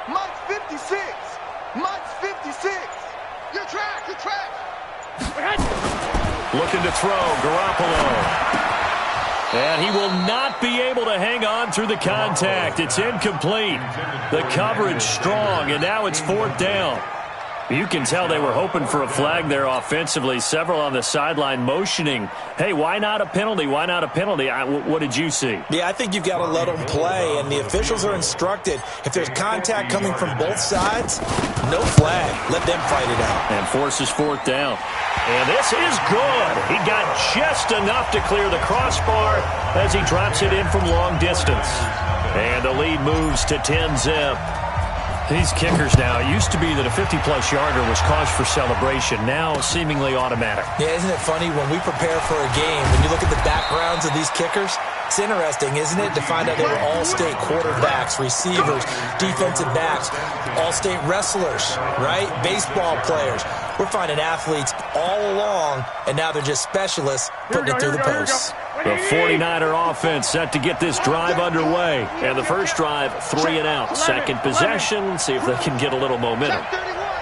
Mike's 56. Mike's 56. You're trash. You're trash. Looking to throw, Garoppolo. And he will not be able to hang on through the contact. It's incomplete. The coverage strong, and now it's 4th down. You can tell they were hoping for a flag there offensively. Several on the sideline motioning, hey, why not a penalty? Why not a penalty? What did you see? Yeah, I think you've got to let them play, and the officials are instructed, if there's contact coming from both sides, no flag. Let them fight it out. And forces 4th down. And this is good. He got just enough to clear the crossbar as he drops it in from long distance. And the lead moves to 10-zip. These kickers now, it used to be that a 50-plus yarder was cause for celebration, now seemingly automatic. Yeah, isn't it funny when we prepare for a game, when you look at the backgrounds of these kickers, it's interesting, isn't it, to find out they were all-state quarterbacks, receivers, defensive backs, all-state wrestlers, right? Baseball players. We're finding athletes all along, and now they're just specialists putting it through the posts. The 49er offense set to get this drive underway. And the first drive, 3 and out. Second possession, see if they can get a little momentum.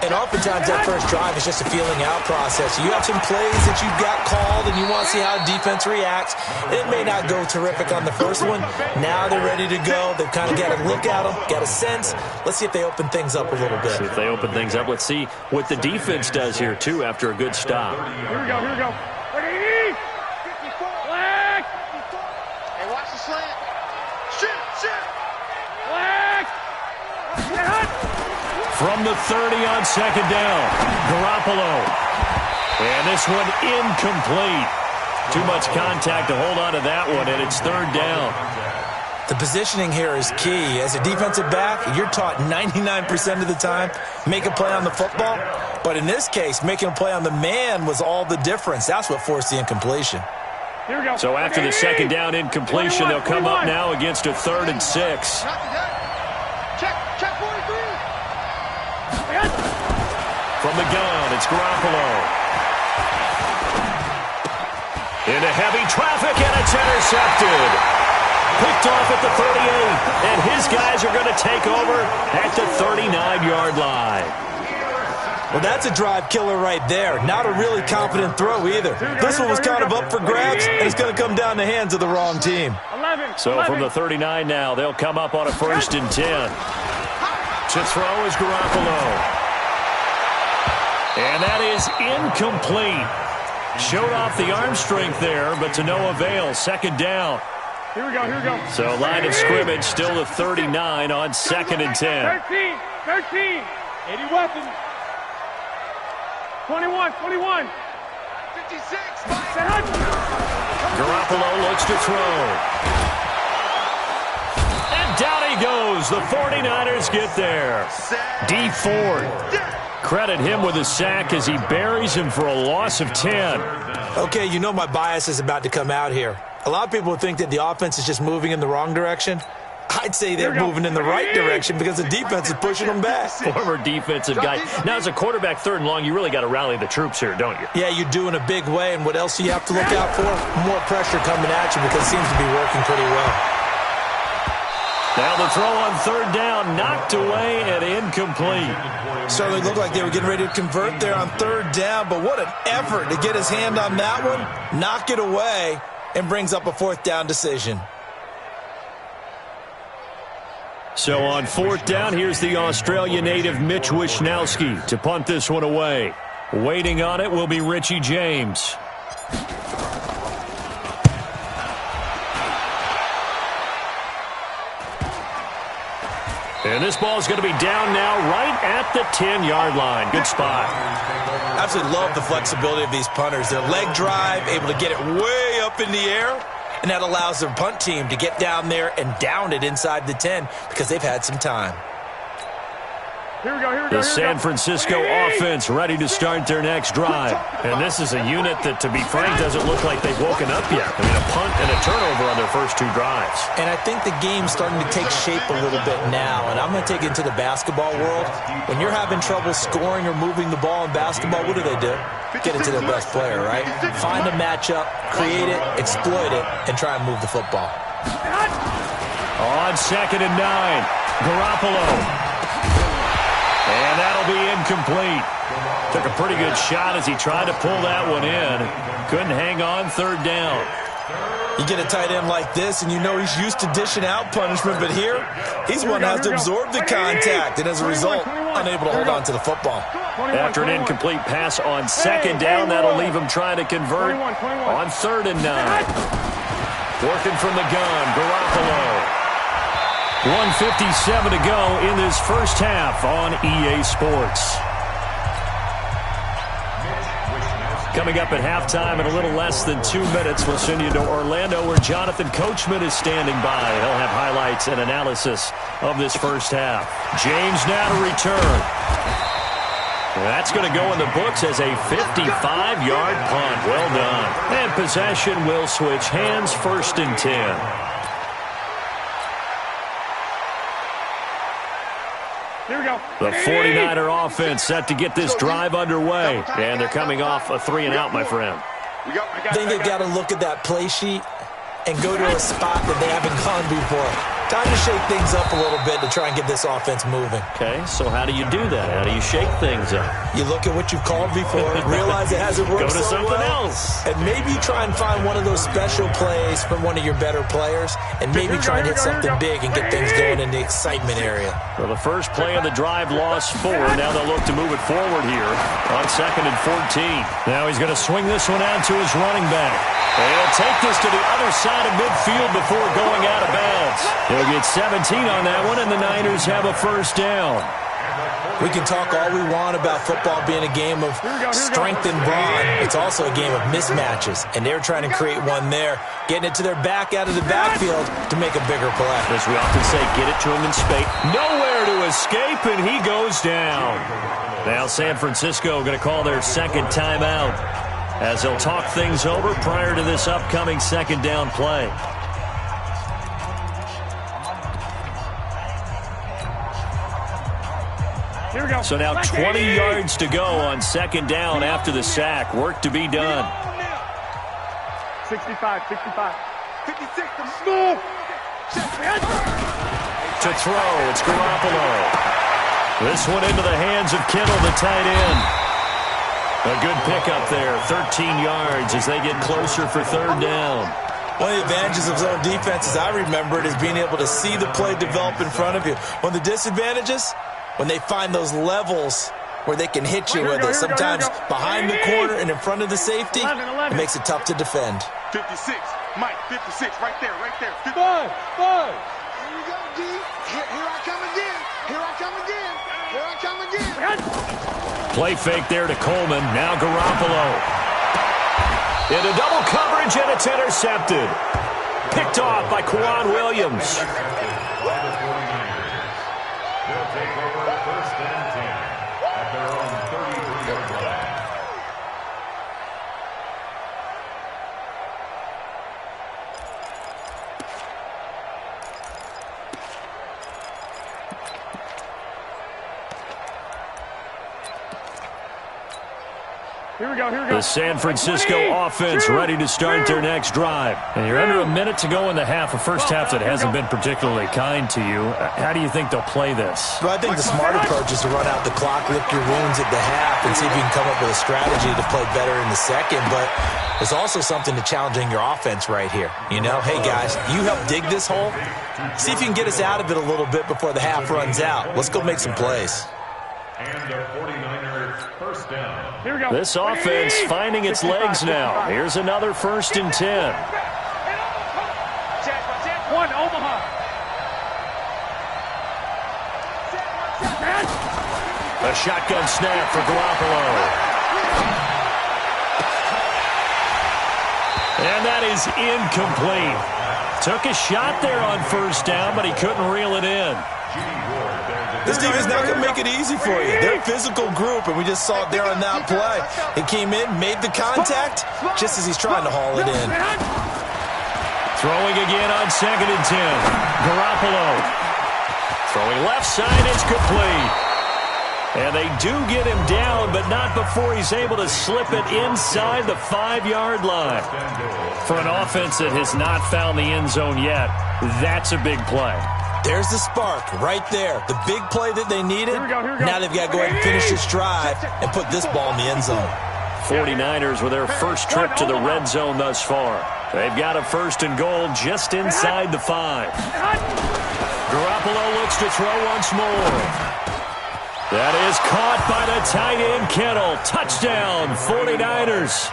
And oftentimes that first drive is just a feeling out process. You have some plays that you've got called and you want to see how defense reacts. It may not go terrific on the first one. Now they're ready to go. They've kind of got a look at them, got a sense. Let's see if they open things up a little bit. See if they open things up. Let's see what the defense does here, too, after a good stop. Here we go, here we go. Ready? 54. Flag. Hey, watch the slant. Shit. Flag. From the 30 on second down, Garoppolo. And this one incomplete. Too much contact to hold on to that one, and it's 3rd down. The positioning here is key. As a defensive back, you're taught 99% of the time, make a play on the football. But in this case, making a play on the man was all the difference. That's what forced the incompletion. Here we go. So after the second down incompletion, they'll come up now against a 3rd and 6. Check 43. From the gun, it's Garoppolo. Into heavy traffic, and it's intercepted. Picked off at the 38, and his guys are going to take over at the 39-yard line. Well, that's a drive killer right there. Not a really confident throw either. This one was kind of up for grabs, and it's going to come down the hands of the wrong team. 11. So from the 39 now, they'll come up on a 1st and 10. To throw is Garoppolo. And that is incomplete. Showed off the arm strength there, but to no avail. 2nd down. Here we go. So line of scrimmage still the 39 on 2nd and 10. 13. 80 weapons. 21. 56. Garoppolo looks to throw. And down he goes. The 49ers get there. D Ford. Credit him with a sack as he buries him for a loss of 10. Okay, you know my bias is about to come out here. A lot of people think that the offense is just moving in the wrong direction. I'd say they're moving in the right direction because the defense is pushing them back. Former defensive guy. Now, as a quarterback 3rd and long, you really got to rally the troops here, don't you? Yeah, you do in a big way, and what else do you have to look out for? More pressure coming at you because it seems to be working pretty well. Now the throw on 3rd down, knocked away and incomplete. Certainly looked like they were getting ready to convert there on 3rd down, but what an effort to get his hand on that one, knock it away, and brings up a 4th down decision. So on 4th down, here's the Australia native Mitch Wishnowsky to punt this one away. Waiting on it will be Richie James. And this ball is going to be down now right at the 10-yard line. Good spot. Absolutely love the flexibility of these punters. Their leg drive, able to get it way up in the air, and that allows their punt team to get down there and down it inside the 10 because they've had some time. The San Francisco offense ready to start their next drive. And this is a unit that, to be frank, doesn't look like they've woken up yet. I mean, a punt and a turnover on their first two drives. And I think the game's starting to take shape a little bit now. And I'm going to take it into the basketball world. When you're having trouble scoring or moving the ball in basketball, what do? Get it to their best player, right? Find a matchup, create it, exploit it, and try and move the football. On 2nd and 9, Garoppolo. And that'll be incomplete. Took a pretty good shot as he tried to pull that one in. Couldn't hang on 3rd down. You get a tight end like this, and you know he's used to dishing out punishment, but here, he's one that has to absorb the contact, and as a result, unable to hold on to the football. After an incomplete pass on 2nd down, that'll leave him trying to convert on 3rd and 9. Working from the gun, Garoppolo. 1:57 to go in this first half on EA Sports. Coming up at halftime in a little less than 2 minutes, we'll send you to Orlando where Jonathan Coachman is standing by. He'll have highlights and analysis of this first half. James now to return. That's going to go in the books as a 55-yard punt. Well done. And possession will switch hands, 1st and 10. Here we go. The 49er offense set to get this drive underway. And they're coming off a 3-and-out, my friend. I think they've got to look at that play sheet and go to a spot that they haven't gone before. Time to shake things up a little bit to try and get this offense moving. Okay, so how do you do that? How do you shake things up? You look at what you've called before, realize it hasn't worked so well. Go to something else. And maybe try and find one of those special plays from one of your better players and maybe try and hit something big and get things going in the excitement area. Well, the first play of the drive lost 4. Now they'll look to move it forward here on 2nd and 14. Now he's going to swing this one out to his running back. And he'll take this to the other side of midfield before going out of bounds. He'll get 17 on that one, and the Niners have a 1st down. We can talk all we want about football being a game of strength and brawn. It's also a game of mismatches, and they're trying to create one there, getting it to their back out of the backfield to make a bigger play. As we often say, get it to him in space. Nowhere to escape, and he goes down. Now San Francisco going to call their 2nd timeout as they'll talk things over prior to this upcoming 2nd down play. Here we go. So now 20 yards to go on 2nd down after the sack. Work to be done. 65, 65. 56, the smooth. To throw, it's Garoppolo. This one into the hands of Kittle, the tight end. A good pickup there, 13 yards as they get closer for 3rd down. One of the advantages of zone defense, as I remember it, is being able to see the play develop in front of you. One of the disadvantages, when they find those levels where they can hit you with it. Sometimes behind the corner and in front of the safety, it makes it tough to defend. 56, Mike, 56, right there, right there. 5. Here we go, D. Here I come again. Here I come again. Here I come again. Play fake there to Coleman. Now Garoppolo. Into double coverage, and it's intercepted. Picked off by Quan Williams. They'll take over 1st and 10 at their own 33-yard line. Here we go, here we go. The San Francisco offense ready to start their next drive. And you're under a minute to go in the half, a first half that hasn't been particularly kind to you. How do you think they'll play this? Well, I think the smart approach is to run out the clock, lick your wounds at the half, and see if you can come up with a strategy to play better in the second. But there's also something to challenging your offense right here. You know, hey, guys, you help dig this hole. See if you can get us out of it a little bit before the half runs out. Let's go make some plays. And the 49ers 1st down. Here we go. This offense finding its legs now. Here's another 1st and 10. One, Omaha. A shotgun snap for Garoppolo. And that is incomplete. Took a shot there on 1st down, but he couldn't reel it in. G. Ward there to This team is not going to make it easy for you. They're a physical group, and we just saw it there on that play. He came in, made the contact, just as he's trying to haul it in. Throwing again on 2nd and 10. Garoppolo. Throwing left side, it's complete. And they do get him down, but not before he's able to slip it inside the 5-yard line. For an offense that has not found the end zone yet, that's a big play. There's the spark right there. The big play that they needed. Now they've got to go ahead and finish this drive and put this ball in the end zone. 49ers with their first trip to the red zone thus far. They've got a 1st and goal just inside the 5. Garoppolo looks to throw once more. That is caught by the tight end, Kittle. Touchdown, 49ers.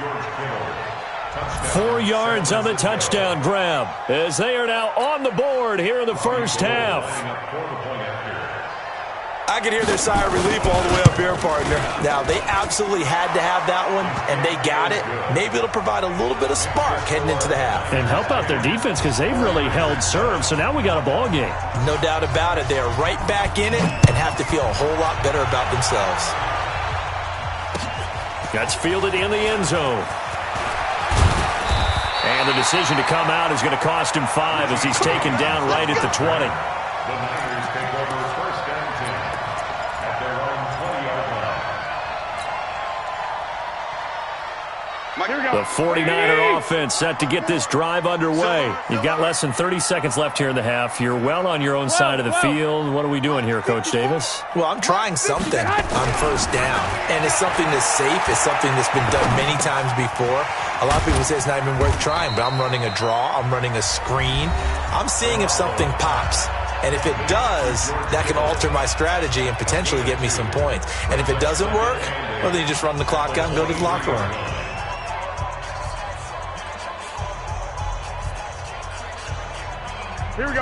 4 yards on the touchdown grab as they are now on the board here in the first half. I can hear their sigh of relief all the way up here, partner. Now, they absolutely had to have that one, and they got it. Maybe it'll provide a little bit of spark heading into the half. And help out their defense because they've really held serve, so now we got a ball game. No doubt about it. They are right back in it and have to feel a whole lot better about themselves. That's fielded in the end zone. And the decision to come out is going to cost him 5 as he's taken down right at the 20. The Niners take over 1st and 10 at their own 20-yard line. The 49er offense set to get this drive underway. You've got less than 30 seconds left here in the half. You're well on your own side of the field. What are we doing here, Coach Davis? Well, I'm trying something on 1st down, and it's something that's safe. It's something that's been done many times before. A lot of people say it's not even worth trying, but I'm running a draw. I'm running a screen. I'm seeing if something pops. And if it does, that can alter my strategy and potentially get me some points. And if it doesn't work, well, then you just run the clock out and go to the locker room.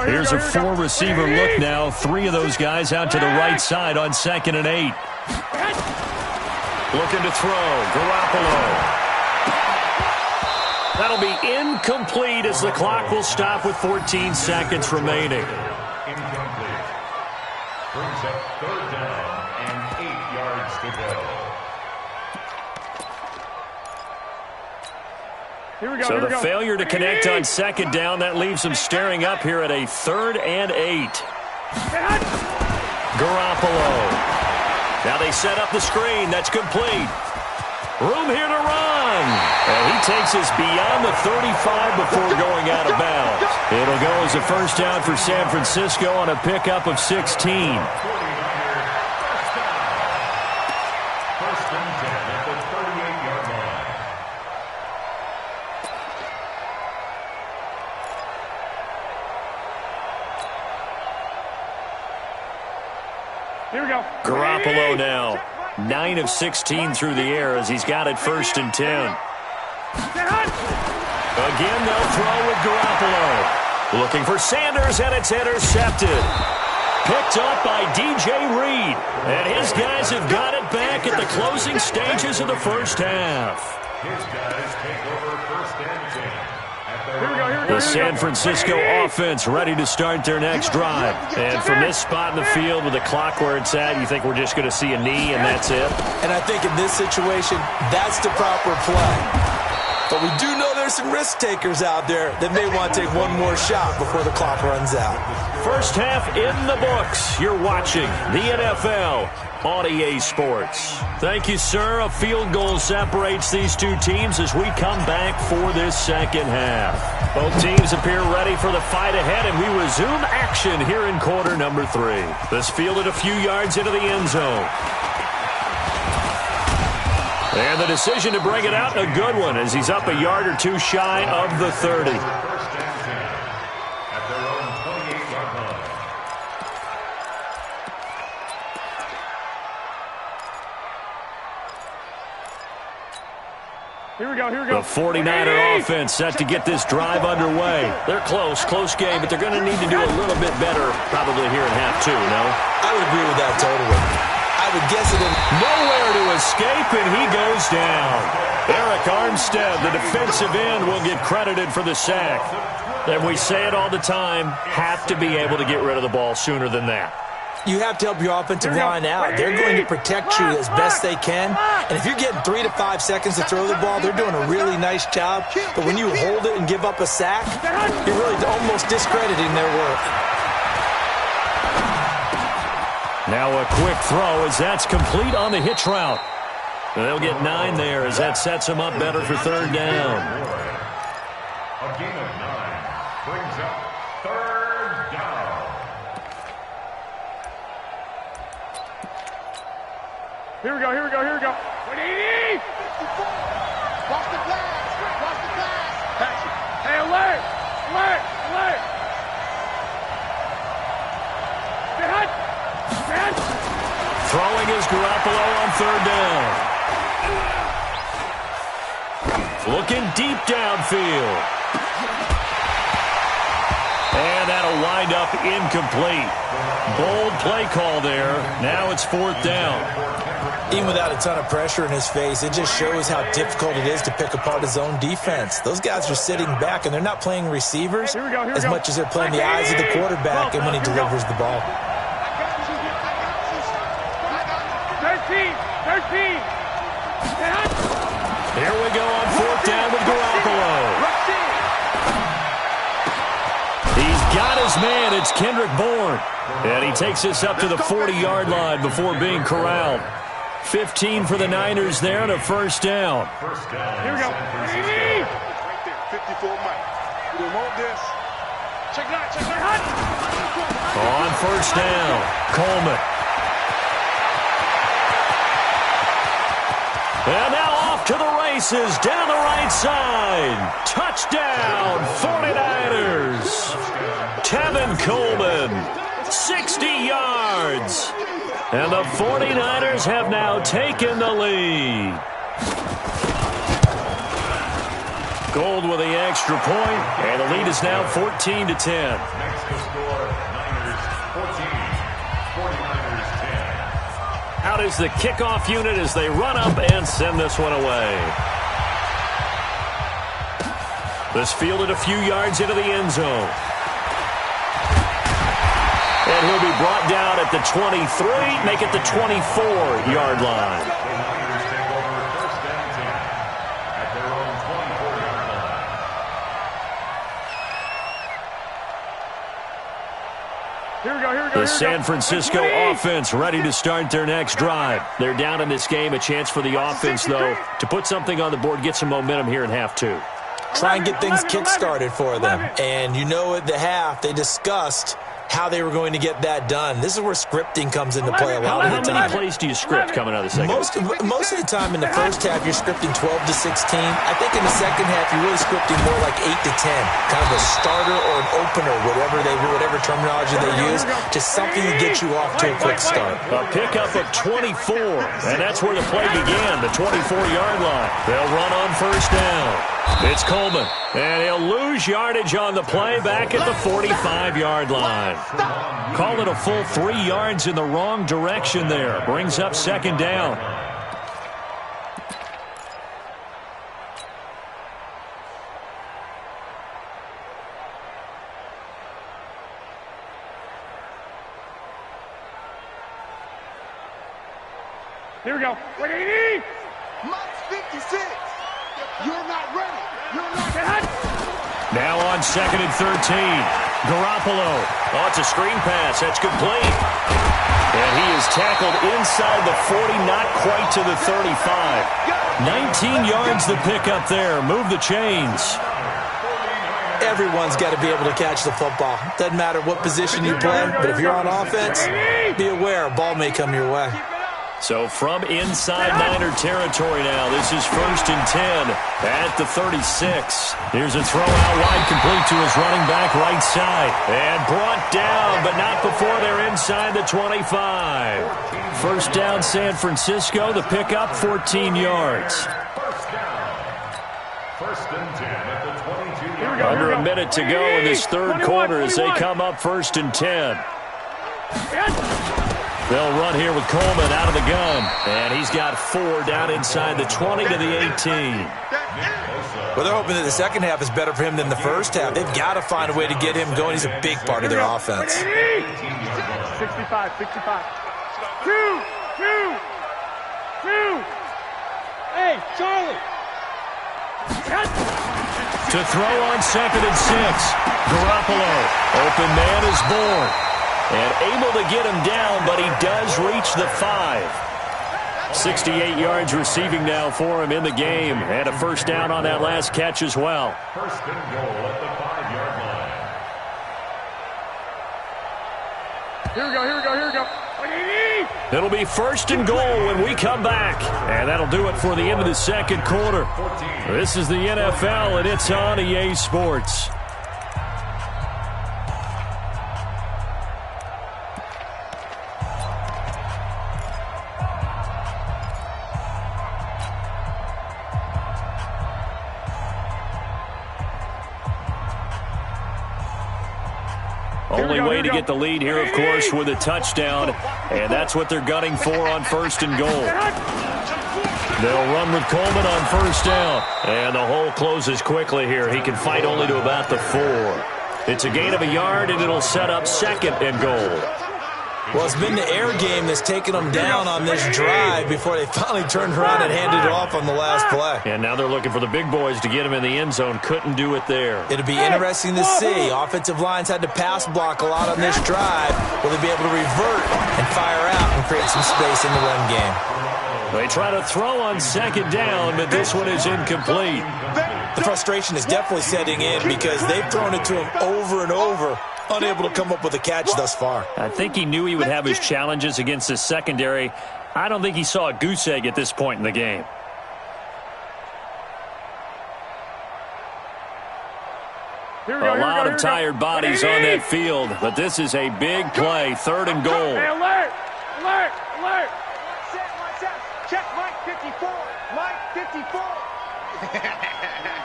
Here's a 4-receiver look now. 3 of those guys out to the right side on 2nd and 8. Looking to throw. Garoppolo. That'll be incomplete as the clock will stop with 14 seconds remaining. Incomplete. Brings up 3rd down and 8 yards to go. So the failure to connect on 2nd down, that leaves them staring up here at a 3rd and 8. Garoppolo. Now they set up the screen. That's complete. Room here to run. And he takes us beyond the 35 before going out of bounds. It'll go as a 1st down for San Francisco on a pickup of 16. 1st and 10 at the 38-yard line. Here we go. Garoppolo now. 9 of 16 through the air as he's got it 1st and 10. Again, they'll throw with Garoppolo. Looking for Sanders, and it's intercepted. Picked up by DJ Reed. And his guys have got it back at the closing stages of the first half. His guys take over 1st and 10 at their The San Francisco offense ready to start their next drive. And from this spot in the field with the clock where it's at, you think we're just going to see a knee and that's it? And I think in this situation, that's the proper play. But we do know there's some risk takers out there that may want to take one more shot before the clock runs out. First half in the books. You're watching the NFL on EA Sports. Thank you, sir. A field goal separates these two teams as we come back for this second half. Both teams appear ready for the fight ahead, and we resume action here in quarter number 3. This fielded a few yards into the end zone. And the decision to bring it out, a good one, as he's up a yard or two shy of the 30. 1st and 10 at their own 28-yard line. Here we go, here we go. The 49er offense set to get this drive underway. They're close game, but they're going to need to do a little bit better probably here in half 2, no? I would agree with that totally. I would guess it in. Nowhere to escape, and he goes down. Eric Armstead, the defensive end, will get credited for the sack. And we say it all the time, have to be able to get rid of the ball sooner than that. You have to help your offensive line out. They're going to protect you as best they can. And if you're getting 3 to 5 seconds to throw the ball, they're doing a really nice job. But when you hold it and give up a sack, you're really almost discrediting their work. Now a quick throw as that's complete on the hitch route. They'll get 9 there as that sets them up better for third down. A gain of 9 brings up third down. Here we go. 180! Watch the glass. Pass it. Hey, alert! Throwing is Garoppolo on third down. Looking deep downfield. And that'll wind up incomplete. Bold play call there. Now it's fourth down. Even without a ton of pressure in his face, it just shows how difficult it is to pick apart his own defense. Those guys are sitting back, and they're not playing receivers as much as they're playing the eyes of the quarterback and when he delivers the ball. 13! Here we go on fourth down with Garoppolo. He's got his man. It's Kendrick Bourne. And he takes us up to the 40-yard line before being corralled. 15 for the Niners there and a first down. Here we go. Right there, 54 Mike. We want this. Check that. On first down, Coleman. And now off to the races down the right side. Touchdown, 49ers. Tevin Coleman, 60 yards. And the 49ers have now taken the lead. Gold with the extra point, and the lead is now 14-10. Next to score, Niners 14, 49ers 10. Out is the kickoff unit as they run up and send this one away. This fielded a few yards into the end zone. And he'll be brought down at the 23, make it the 24-yard line. The Niners take over first and 10 at their own 24-yard line. Here we go. The San Francisco offense ready to start their next drive. They're down in this game. A chance for the offense, though, to put something on the board, get some momentum here in half two. Try and get things kick-started for them. And you know at the half, they discussed how they were going to get that done. This is where scripting comes into play a lot of the time. How many plays do you script coming out of the second? Most of the time in the first half, you're scripting 12 to 16. I think in the second half, you're really scripting more like 8 to 10. Kind of a starter or an opener, whatever terminology they use, just something to get you off to a quick start. A pickup of 24, and that's where the play began, the 24-yard line. They'll run on first down. It's Coleman, and he'll lose yardage on the play back at the 45-yard line. Call it a full 3 yards in the wrong direction there. Brings up second down. Here we go. 180! Mike's 56. You're not ready. Now on second and 13. Garoppolo. Oh, it's a screen pass. That's complete. And he is tackled inside the 40, not quite to the 35. 19 yards the pickup there. Move the chains. Everyone's got to be able to catch the football. Doesn't matter what position you play, but if you're on offense, be aware a ball may come your way. So from inside Niner territory now, this is first and 10 at the 36. Here's a throw out wide, complete to his running back right side. And brought down, but not before they're inside the 25. First down San Francisco, the pickup 14 yards. First and 10 at the 22. Under a minute to go in this third quarter as they come up first and 10. They'll run here with Coleman out of the gun. And he's got 4 down inside the 20 to the 18. Well, they're hoping that the second half is better for him than the first half. They've got to find a way to get him going. He's a big part of their offense. 6 65, 65. 2. Hey, Charlie. To throw on 2nd and 6. Garoppolo. Open man is born. And able to get him down, but he does reach the 5. 68 yards receiving now for him in the game. And a first down on that last catch as well. First and goal at the 5-yard line. Here we go. It'll be first and goal when we come back. And that'll do it for the end of the second quarter. This is the NFL, and it's on EA Sports. Only way to get the lead here, of course, with a touchdown, and that's what they're gunning for on first and goal. They'll run with Coleman on first down, and the hole closes quickly here. He can fight only to about the 4. It's a gain of a yard, and it'll set up 2nd and goal. Well, it's been the air game that's taken them down on this drive before they finally turned around and handed it off on the last play. And now they're looking for the big boys to get him in the end zone. Couldn't do it there. It'll be interesting to see. Offensive lines had to pass block a lot on this drive. Will they be able to revert and fire out and create some space in the run game? They try to throw on 2nd down, but this one is incomplete. The frustration is definitely setting in because they've thrown it to him over and over, unable to come up with a catch thus far. I think he knew he would have his challenges against his secondary. I don't think he saw a goose egg at this point in the game. A lot of tired bodies on that field, but this is a big play, 3rd and goal. Hey, alert! Check Mike 54. Mike 54.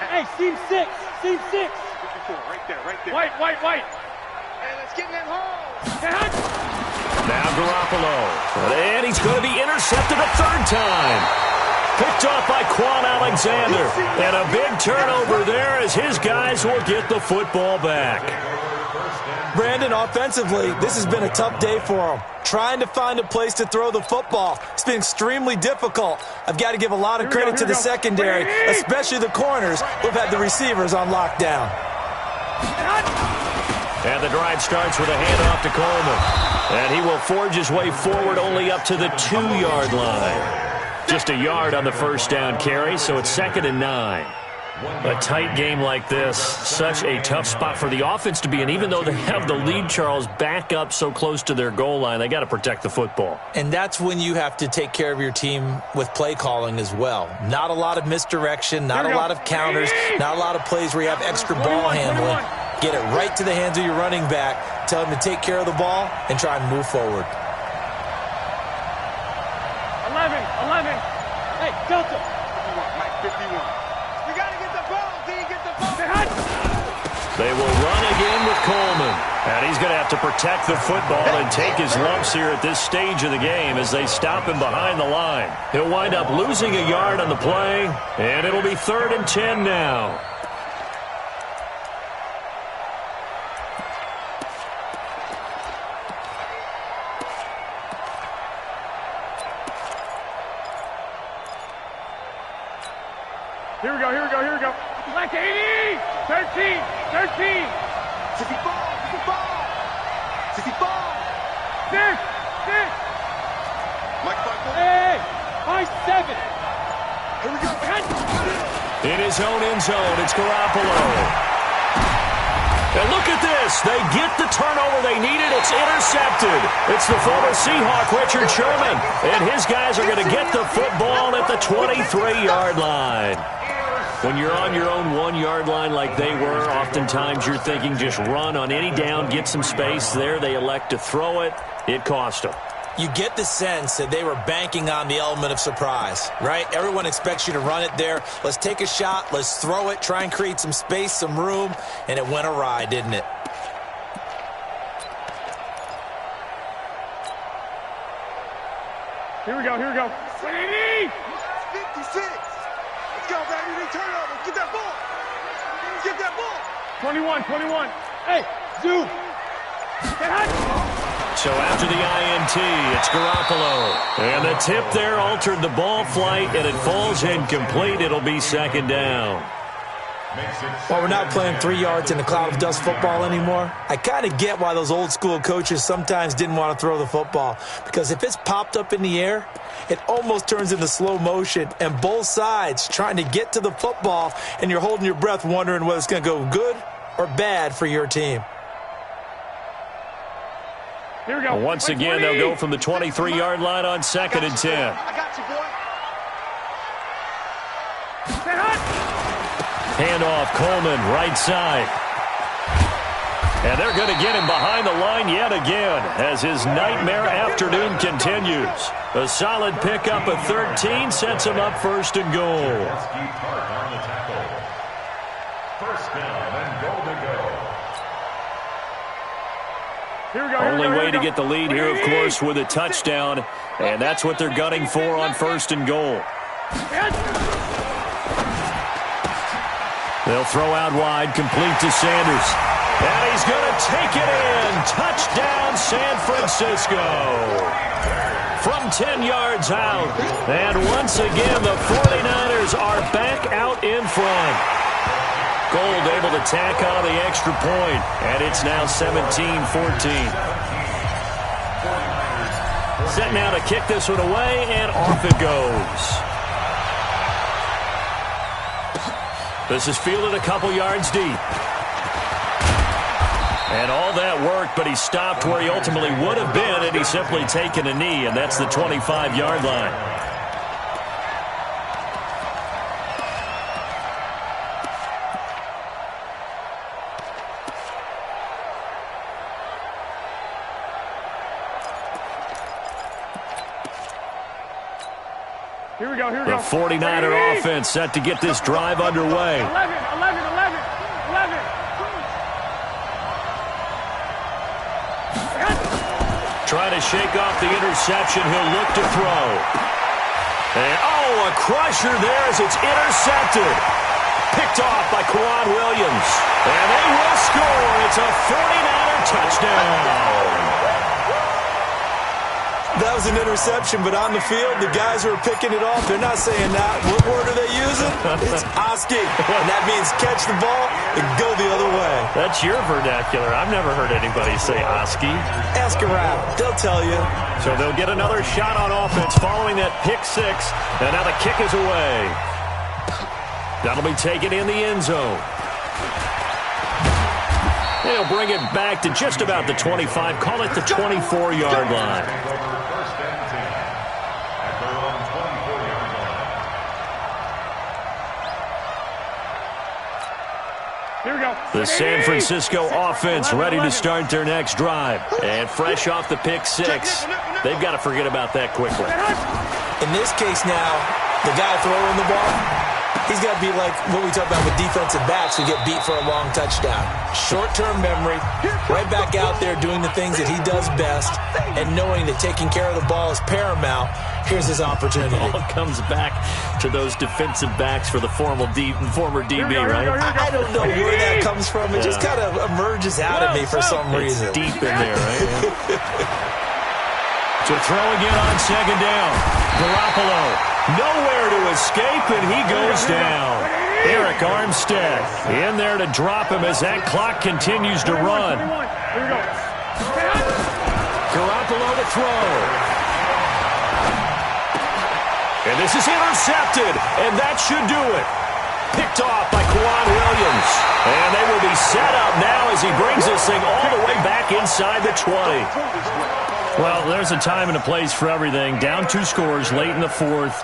Hey, seam 6. 54, right there. White. Hey, let's get in that hole. Now Garoppolo. And he's going to be intercepted a 3rd time. Picked off by Quan Alexander. And a big turnover there as his guys will get the football back. Brandon, offensively, this has been a tough day for him. Trying to find a place to throw the football. It's been extremely difficult. I've got to give a lot of credit to the secondary, especially the corners who've had the receivers on lockdown. And the drive starts with a handoff to Coleman. And he will forge his way forward only up to the 2-yard line. Just a yard on the first down carry, so it's 2nd and 9. A tight game like this, such a tough spot for the offense to be in. Even though they have the lead, Charles, back up so close to their goal line, they got to protect the football. And that's when you have to take care of your team with play calling as well. Not a lot of misdirection, not a lot of counters, not a lot of plays where you have extra ball handling. Get it right to the hands of your running back. Tell him to take care of the ball and try and move forward. 11. Hey, Delta. 51. We got to get the ball, D. Get the ball. They will run again with Coleman. And he's going to have to protect the football and take his lumps here at this stage of the game as they stop him behind the line. He'll wind up losing a yard on the play, and it'll be 3rd and 10 now. Here we go. Black 80! 13! 64! 6! Mike 5. Hey! 5-7! Here we go. In his own end zone, it's Garoppolo. And look at this. They get the turnover they needed. It's intercepted. It's the former Seahawk, Richard Sherman. And his guys are going to get the football at the 23-yard line. When you're on your own 1-yard line like they were, oftentimes you're thinking just run on any down, get some space. There they elect to throw it. It cost them. You get the sense that they were banking on the element of surprise, right? Everyone expects you to run it there. Let's take a shot. Let's throw it. Try and create some space, some room. And it went awry, didn't it? Here we go. 80! 56! Let's go, baby. Turnover. Get that ball. 21. Hey, Zoo. So after the INT, it's Garoppolo. And the tip there altered the ball flight, and it falls incomplete. It'll be second down. While we're not playing 3 yards in a cloud of dust football anymore, I kind of get why those old school coaches sometimes didn't want to throw the football. Because if it's popped up in the air, it almost turns into slow motion, and both sides trying to get to the football, and you're holding your breath wondering whether it's going to go good or bad for your team. Here we go. Once again, they'll go from the 23-yard line on 2nd and 10. I got you, boy. Handoff, Coleman, right side. And they're going to get him behind the line yet again as his nightmare afternoon continues. A solid pickup of 13 sets him up 1st and goal. First down and goal to go. Only way to get the lead here, of course, with a touchdown. And that's what they're gunning for on 1st and goal. They'll throw out wide, complete to Sanders. And he's going to take it in. Touchdown, San Francisco. From 10 yards out. And once again, the 49ers are back out in front. Gold able to tack on the extra point. And it's now 17-14. Set now to kick this one away, and off it goes. This is fielded a couple yards deep. And all that worked, but he stopped where he ultimately would have been, and he's simply taken a knee, and that's the 25-yard line. Here we go, here we The go. 49er offense set to get this drive underway. 11. Trying to shake off the interception. He'll look to throw. And, oh, a crusher there as it's intercepted. Picked off by Quan Williams. And they will score. It's a 49er touchdown. That was an interception, but on the field, the guys who are picking it off, they're not saying that. What word are they using? It's Oski. And that means catch the ball and go the other way. That's your vernacular. I've never heard anybody say Oski. Ask around. They'll tell you. So they'll get another shot on offense following that pick six. And now the kick is away. That'll be taken in the end zone. They'll bring it back to just about the 25. Call it the 24-yard line. Here we go. The San Francisco offense ready to start their next drive. And fresh off the pick six, they've got to forget about that quickly. In this case now, the guy throwing the ball, he's got to be like what we talk about with defensive backs who get beat for a long touchdown. Short-term memory, right back out there doing the things that he does best, and knowing that taking care of the ball is paramount. Here's his opportunity. It all comes back to those defensive backs for the former DB, right? I don't know where that comes from. It just kind of emerges out of me for some reason. It's deep in there, right? To throw again on second down. Garoppolo nowhere to escape, and he goes down. Eric Armstead in there to drop him as that clock continues to run. Here we go. Garoppolo to throw. And this is intercepted, and that should do it. Picked off by Quan Williams. And they will be set up now as he brings this thing all the way back inside the 20. Well, there's a time and a place for everything. Down 2 scores late in the fourth.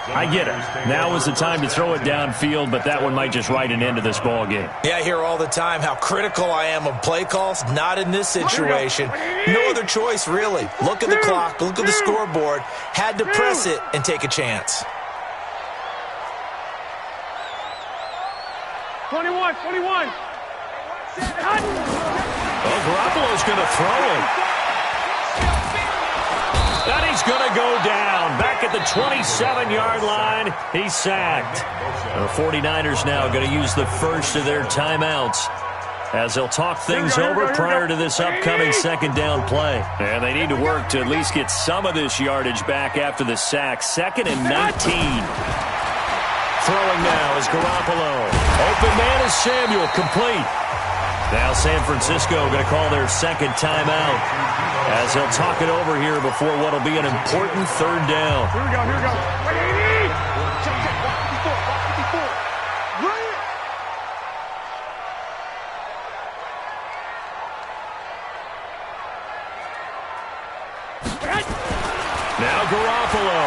I get it. Now is the time to throw it downfield, but that one might just write an end to this ball game. Yeah, I hear all the time how critical I am of play calls. Not in this situation. No other choice, really. Look at the clock. Look at the scoreboard. Had to press it and take a chance. 21. Oh, Garoppolo's going to throw it. And he's going to go down. Back at the 27-yard line. He's sacked. The 49ers now going to use the first of their timeouts. as they'll talk things over prior to this upcoming second down play. And they need to work to at least get some of this yardage back after the sack. 2nd and 19. Throwing now is Garoppolo. Open man is Samuel, complete. Now San Francisco going to call their second timeout as they'll talk it over here before what will be an important third down. Here we go, here we go. Check, check, watch 54. Run it! Now Garoppolo.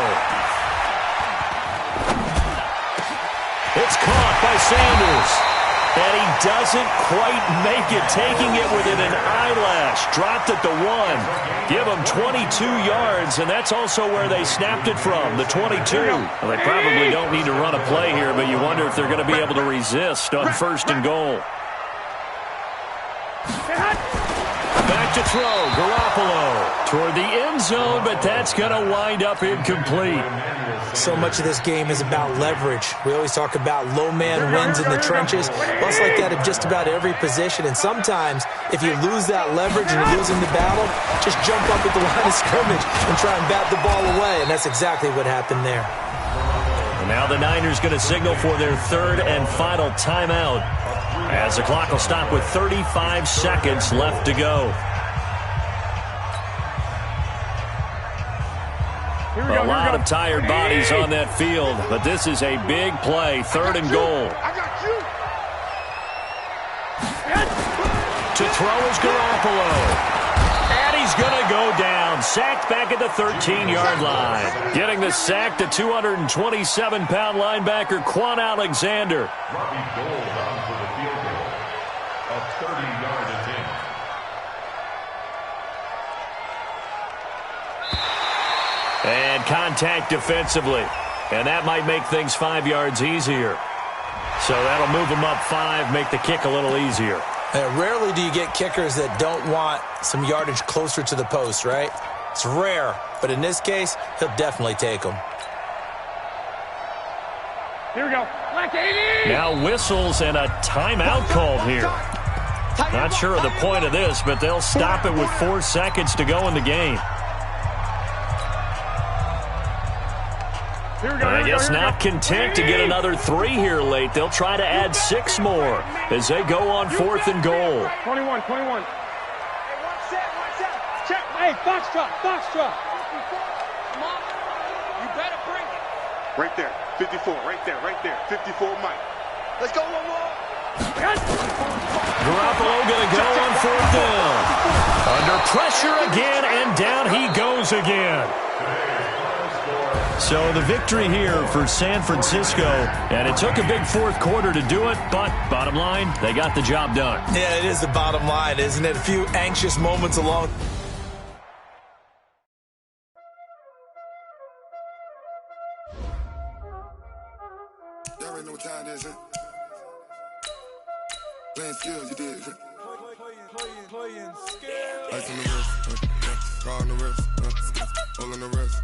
It's caught by Sanders. And he doesn't quite make it, taking it within an eyelash. Dropped at the 1. Give him 22 yards, and that's also where they snapped it from, the 22. Well, they probably don't need to run a play here, but you wonder if they're going to be able to resist on 1st and goal. Back to throw, Garoppolo toward the end zone, but that's going to wind up incomplete. So much of this game is about leverage. We always talk about low man wins in the trenches. Well, it's like that at just about every position. And sometimes, if you lose that leverage and you're losing the battle, just jump up at the line of scrimmage and try and bat the ball away. And that's exactly what happened there. And now the Niners going to signal for their 3rd and final timeout, as the clock will stop with 35 seconds left to go. A lot of tired bodies on that field, but this is a big play, 3rd and goal. To throw is Garoppolo. And he's going to go down, sacked back at the 13-yard line. Getting the sack to 227-pound linebacker Quan Alexander. Robbie Gould on for the field goal. A 30-yard attempt. And contact defensively. And that might make things 5 yards easier. So that'll move them up 5, make the kick a little easier. Rarely do you get kickers that don't want some yardage closer to the post, right? It's rare, but in this case, he'll definitely take them. Here we go. Black 80! Now whistles and a timeout called here. Not sure of the point of this, but they'll stop it with 4 seconds to go in the game. I guess not content to get another 3 here late. They'll try to add 6 more as they go on 4th and goal. 21. Hey, one set. Check. Hey, Foxtrot. Come on. You better bring it. Right there. 54. Right there. 54, Mike. Let's go one more. Garoppolo going to go on 4th down. Under pressure again, and down he goes again. So the victory here for San Francisco, and it took a big 4th quarter to do it, but bottom line, they got the job done. Yeah, it is the bottom line, isn't it? A few anxious moments along. Y'all already know what time it is, huh? Playing skills, you did. Playing skills. Ice on the wrist, car on the wrist, hole in the wrist,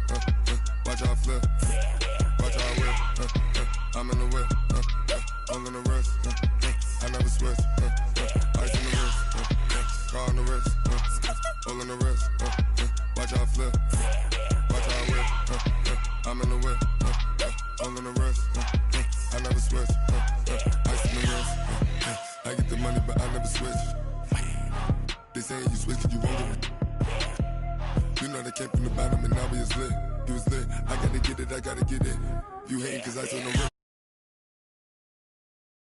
watch how I flip, watch how I whip, I'm in the whip, hole in the wrist, I never switch, ice on the wrist, car on the wrist, hole in the wrist, watch how I flip, watch how I whip, I'm in the whip, hole in the wrist, I never switch, ice on the wrist, I get the money but I never switch. They saying you switch cause you won't get it. You know they came from the bottom and now we is lit. You was lit, I gotta get it, I gotta get it. You hating cause I on the road.